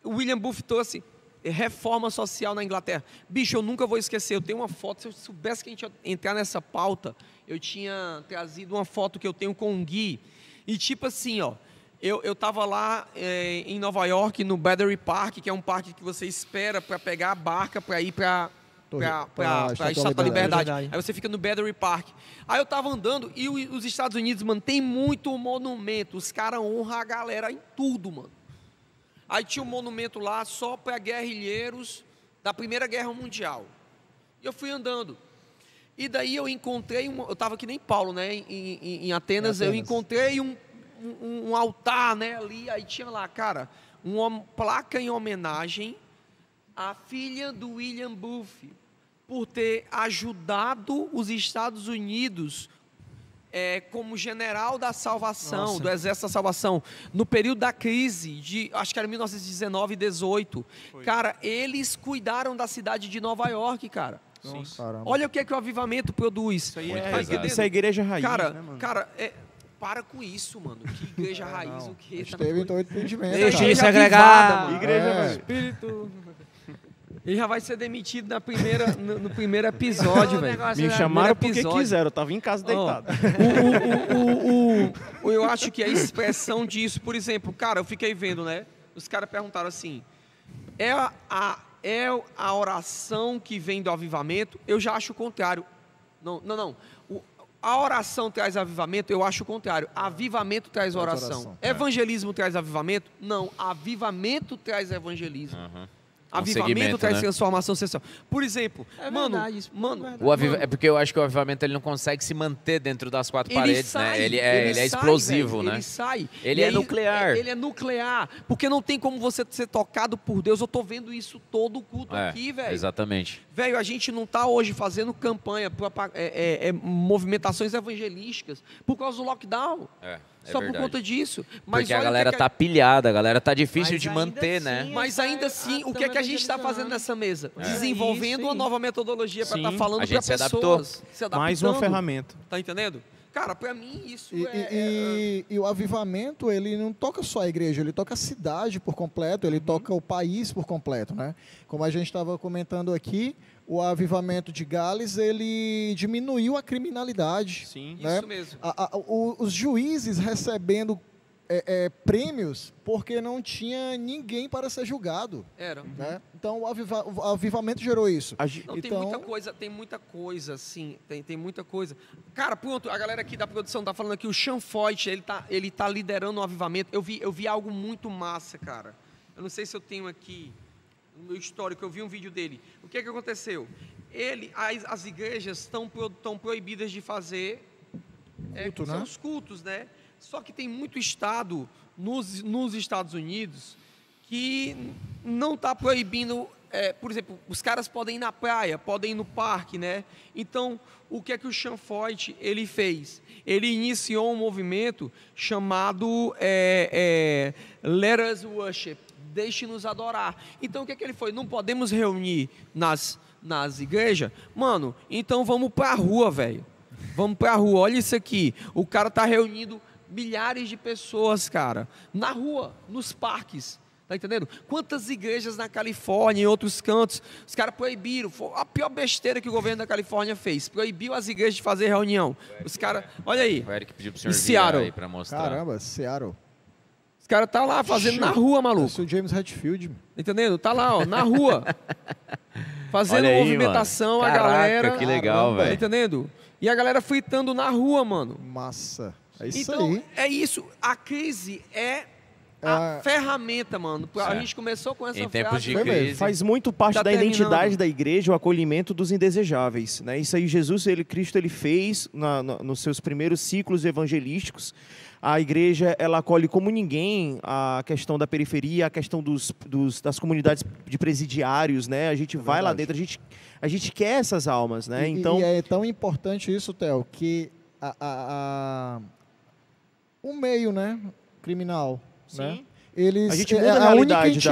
o William Booth trouxe reforma social na Inglaterra. Bicho, eu nunca vou esquecer. Eu tenho uma foto. Se eu soubesse que a gente ia entrar nessa pauta, eu tinha trazido uma foto que eu tenho com o Gui. E tipo assim, ó. Eu tava lá em Nova York, no Battery Park, que é um parque que você espera para pegar a barca para ir para a Estátua da Liberdade. Aí você fica no Battery Park. Aí eu tava andando e os Estados Unidos, mano, tem muito monumento. Os caras honram a galera em tudo, mano. Aí tinha um monumento lá só para guerrilheiros da Primeira Guerra Mundial. E eu fui andando. E daí eu encontrei, eu tava que nem Paulo, né, em Atenas, eu encontrei um altar, né, ali, aí tinha lá, cara, uma placa em homenagem à filha do William Booth, por ter ajudado os Estados Unidos como general da salvação, do Exército da Salvação, no período da crise, acho que era 1919 e 18. Cara, eles cuidaram da cidade de Nova York, cara. Caramba. Olha o que o avivamento produz. Isso aí Muito é, pesado. isso é igreja raiz, Cara, né, mano? para com isso, mano. Que igreja raiz, o quê? Esteve em todo entendimento. Deixa cara. ele se avivada, agregar. mano. Igreja É. raiz. Espírito. Ele já vai ser demitido no primeiro episódio, velho. Me chamaram porque episódio. quiseram, eu tava em casa deitado. Eu acho que a expressão disso, por exemplo, cara, eu fiquei vendo, né? Os caras perguntaram assim: é a oração que vem do avivamento? Eu já acho o contrário. Não. A oração traz avivamento? Eu acho o contrário. Avivamento traz oração. Evangelismo traz avivamento? Não. Avivamento traz evangelismo. Avivamento segmento, traz né? transformação social. Por exemplo, verdade, isso é verdade. É porque eu acho que o avivamento ele não consegue se manter dentro das quatro paredes, né? Ele é sai, explosivo, velho, né? Ele sai. Ele E é aí, nuclear. Ele é nuclear. Porque não tem como você ser tocado por Deus. Eu tô vendo isso todo o culto aqui, velho. Exatamente. Velho, a gente não tá hoje fazendo campanha, movimentações evangelísticas por causa do lockdown. Só por conta disso. Mas Porque a olha galera o que tá pilhada, a galera tá difícil Mas de ainda manter, assim, né? Mas ainda assim, o que é que a gente está fazendo nessa mesa? Desenvolvendo Isso, uma nova metodologia para Sim, estar falando a para gente se pessoas. Se adaptando. Mais uma ferramenta. Tá entendendo? Cara, para mim isso E o avivamento, ele não toca só a igreja, ele toca a cidade por completo, ele toca o país por completo, né? Como a gente estava comentando aqui, o avivamento de Gales, ele diminuiu a criminalidade. Sim. Né? Isso mesmo. Os juízes recebendo prêmios porque não tinha ninguém para ser julgado. Era. Né? Então, o avivamento gerou isso. Não, tem muita coisa, sim, tem muita coisa. Cara, pronto, a galera aqui da produção tá falando aqui, o Sean Foyt, ele tá liderando o avivamento. Eu vi algo muito massa, cara. Eu não sei se eu tenho aqui no meu histórico, eu vi um vídeo dele. O que aconteceu? As igrejas estão proibidas de fazer Culto, né? seus cultos, né? Só que tem muito estado nos Estados Unidos que não está proibindo, por exemplo, os caras podem ir na praia, podem ir no parque, né? Então, o que é que o Sean Foyt, ele fez? Ele iniciou um movimento chamado Let Us Worship, Deixe-nos Adorar. Então, o que é que ele foi? Não podemos reunir nas igrejas? Mano, então vamos pra rua, velho. Vamos pra rua, olha isso aqui. O cara tá reunindo milhares de pessoas, cara, na rua, nos parques, tá entendendo? Quantas igrejas na Califórnia, em outros cantos, os caras proibiram, foi a pior besteira que o governo da Califórnia fez, proibiu as igrejas de fazer reunião. Os caras, olha aí. O Eric pediu pro senhor vir Seattle. aí pra mostrar. Caramba, Seattle. Os caras tá lá fazendo na rua, maluco. Esse é o James Hetfield. Entendendo? Tá lá, ó, na rua. Fazendo Olha aí, movimentação, mano. a Caraca, galera. que legal, Tá velho. entendendo? E a galera fritando na rua, mano. Massa. É isso Então, aí. é isso. A crise é a ferramenta, mano. A gente começou com essa Em tempos de Foi mesmo. crise. Faz muito parte Tá da identidade terminando. da igreja o acolhimento dos indesejáveis, né? Isso aí Cristo ele fez nos seus primeiros ciclos evangelísticos. A igreja ela acolhe como ninguém a questão da periferia, a questão das comunidades de presidiários, né? A gente vai lá dentro, a gente quer essas almas, né? E Então é tão importante isso, Theo, que um meio, né, criminal, né? Sim. Eles A gente muda é a a única realidade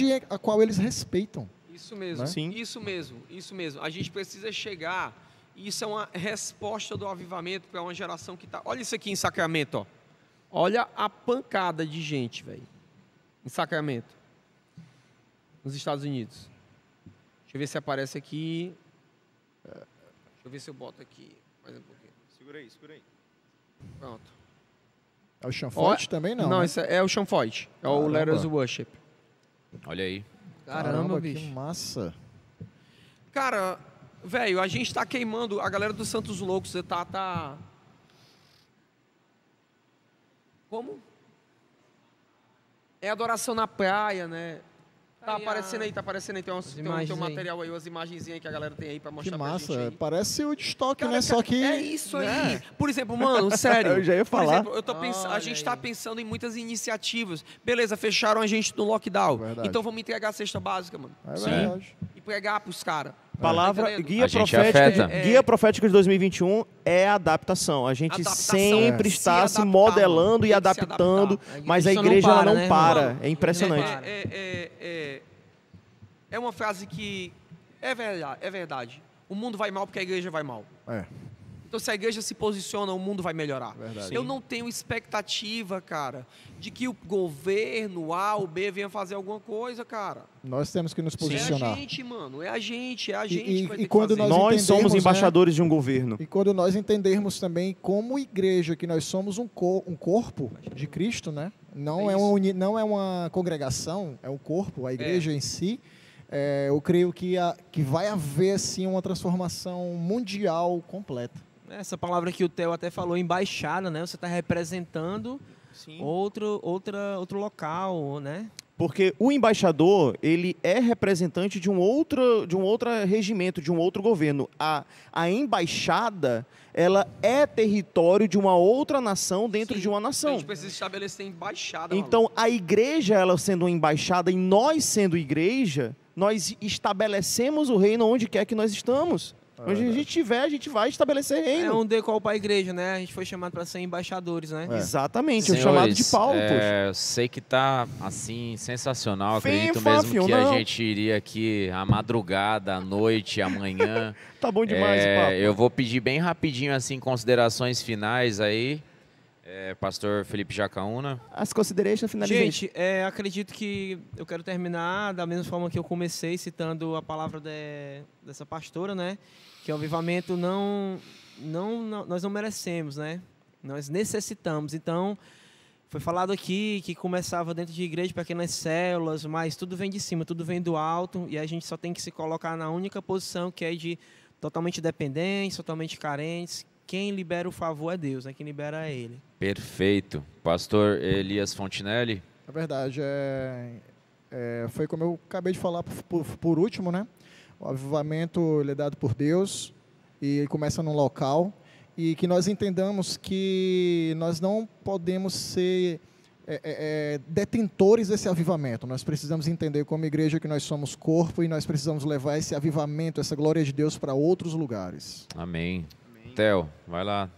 entidade a qual eles respeitam. Isso mesmo, Né? Sim. isso mesmo, isso mesmo. A gente precisa chegar, e isso é uma resposta do avivamento para uma geração que está... Olha isso aqui em Sacramento, ó. Olha a pancada de gente, velho, em Sacramento, nos Estados Unidos. Deixa eu ver se aparece aqui. Deixa eu ver se eu boto aqui mais um pouquinho. Segura aí, segura aí. Pronto. É o Chanfote também não, Não, né? esse é o Chanfote. É o Caramba. Letters Worship. Olha aí. Caramba, que bicho. massa. Cara, velho, a gente tá queimando. A galera dos Santos Loucos tá... Como? É adoração na praia, né? Tá aparecendo aí, tá aparecendo aí. Tem um imagens aí. material aí, umas imagenzinhas que a galera tem aí pra Que mostrar pra gente massa. aí. Parece o Woodstock, Cara, né? Só que... É isso aí. Por exemplo, mano, sério. Eu já ia Por falar. exemplo, eu tô pensando, a gente tá pensando em muitas iniciativas. Beleza, fecharam a gente no lockdown. Verdade. Então vamos entregar a cesta básica, mano. É verdade. E pregar pros caras. Palavra, Tá entendendo? guia A gente profética, afeta. guia profética de 2021 é adaptação. A gente Adaptação. sempre É. está Se se adaptar, modelando mano. e Tem que se adaptando, adaptar. mas a Isso não igreja ela para, não né, para. mano? É impressionante. É uma frase que é verdade. O mundo vai mal porque a igreja vai mal. É. Então, se a igreja se posiciona, o mundo vai melhorar. Verdade. Eu não tenho expectativa, cara, de que o governo A ou B venha fazer alguma coisa, cara. Nós temos que nos É posicionar. a gente, mano. É a gente que vai e ter que quando fazer. nós Nós entendemos, somos né? embaixadores de um governo. E quando nós entendermos também como igreja, que nós somos um corpo de Cristo, né? Não é, não é uma congregação, é um corpo, a igreja em si. Eu creio que vai haver, assim, uma transformação mundial completa. Essa palavra que o Theo até falou, embaixada, né? Você está representando outro local, né? Porque o embaixador, ele é representante de um outro regimento, de um outro governo. A embaixada, ela é território de uma outra nação dentro Sim. de uma A nação. gente precisa estabelecer embaixada. Então, a igreja, ela sendo uma embaixada e nós sendo igreja, nós estabelecemos o reino onde quer que nós estamos. Onde a gente estiver, a gente vai estabelecer É reino. um decol para a igreja, né? A gente foi chamado para ser embaixadores, né? Exatamente, o chamado de Paulo, poxa. Sei que tá, assim, sensacional. Fim, Acredito fá, mesmo fio, que não. a gente iria aqui à madrugada, à noite, amanhã. Tá bom demais o papo. Eu vou pedir bem rapidinho, assim, considerações finais aí. Pastor Felipe Jacaúna. As considerações finalizantes. Gente, acredito que eu quero terminar da mesma forma que eu comecei, citando a palavra dessa pastora, né? Que o avivamento nós não merecemos, né? Nós necessitamos. Então, foi falado aqui que começava dentro de igreja, pequenas células, mas tudo vem de cima, tudo vem do alto, e a gente só tem que se colocar na única posição, que é de totalmente dependentes, totalmente carentes. Quem libera o favor é Deus, né? Quem libera é Ele. Perfeito. Pastor Elias Fontinelli. Na verdade, foi como eu acabei de falar por último, né? O avivamento ele é dado por Deus e ele começa num local e que nós entendamos que nós não podemos ser detentores desse avivamento. Nós precisamos entender como igreja que nós somos corpo e nós precisamos levar esse avivamento, essa glória de Deus para outros lugares. Amém. Theo, vai lá.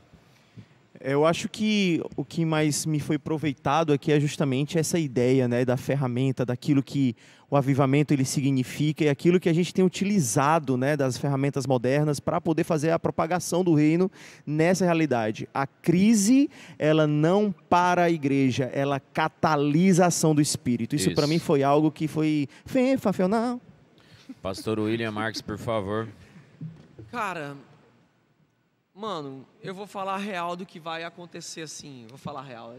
Eu acho que o que mais me foi aproveitado aqui é justamente essa ideia, né, da ferramenta, daquilo que o avivamento ele significa e aquilo que a gente tem utilizado, né, das ferramentas modernas para poder fazer a propagação do reino nessa realidade. A crise, ela não para a igreja, ela catalisa a ação do Espírito. Isso para mim foi algo que foi sensacional. Pastor William Marques, por favor. Cara, mano, eu vou falar a real do que vai acontecer assim. Vou falar a real.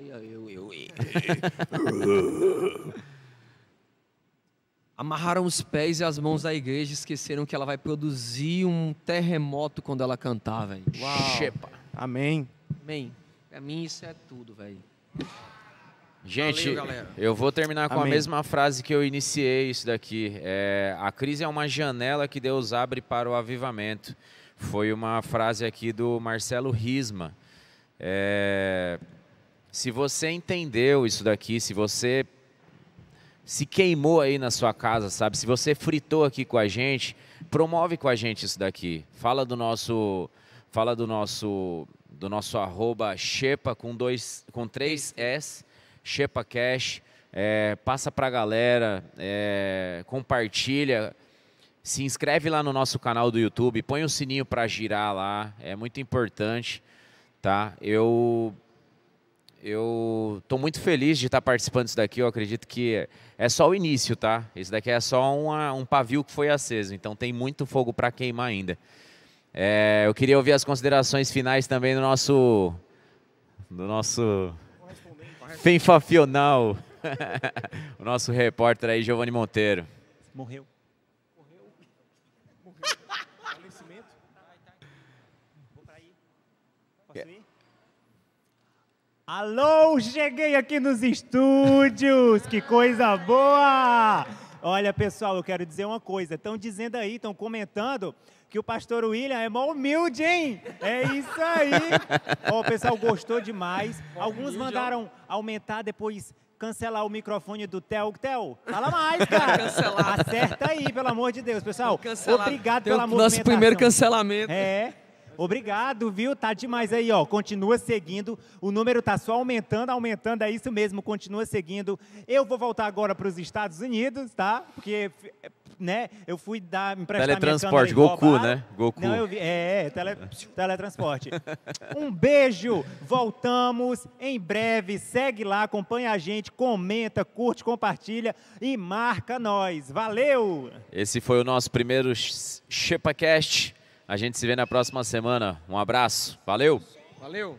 Amarraram os pés e as mãos da igreja, esqueceram que ela vai produzir um terremoto quando ela cantar, velho. Xepa. Amém. Amém. Pra mim isso é tudo, velho. Gente, Valeu, galera. eu vou terminar com Amém. a mesma frase que eu iniciei isso daqui. A crise é uma janela que Deus abre para o avivamento. Foi uma frase aqui do Marcelo Risma. Se você entendeu isso daqui, se você se queimou aí na sua casa, sabe? Se você fritou aqui com a gente, promove com a gente isso daqui. Fala do nosso do nosso @Shepa com 3 S, Shepa Cash. Passa pra galera, compartilha, se inscreve lá no nosso canal do YouTube, põe o sininho para girar lá, é muito importante, tá? Eu tô muito feliz de estar participando disso daqui, eu acredito que é só o início, tá? Isso daqui é só um pavio que foi aceso, então tem muito fogo para queimar ainda. Eu queria ouvir as considerações finais também do nosso sensacional, o nosso repórter aí, Giovanni Monteiro. Morreu. Falecimento? Vou pra aí. Posso ir? Alô, cheguei aqui nos estúdios, que coisa boa! Olha, pessoal, eu quero dizer uma coisa, estão dizendo aí, estão comentando que o pastor William é mó humilde, hein? É isso aí! Ó, o pessoal gostou demais, alguns mandaram aumentar, depois cancelar o microfone do Theo. Theo, fala mais, cara! Cancelar. Acerta aí, pelo amor de Deus, pessoal. Cancelar. Obrigado Tem pela o movimentação. nosso primeiro cancelamento. Obrigado, viu? Tá demais aí, ó. Continua seguindo. O número tá só aumentando, é isso mesmo. Continua seguindo. Eu vou voltar agora para os Estados Unidos, tá? Porque, né? Eu fui emprestar Teletransporte, minha câmera e Goku, roubaram. né? Goku. Não, eu vi. Teletransporte. Um beijo. Voltamos em breve. Segue lá, acompanha a gente, comenta, curte, compartilha e marca nós. Valeu! Esse foi o nosso primeiro ShepaCast. A gente se vê na próxima semana. Um abraço. Valeu! Valeu!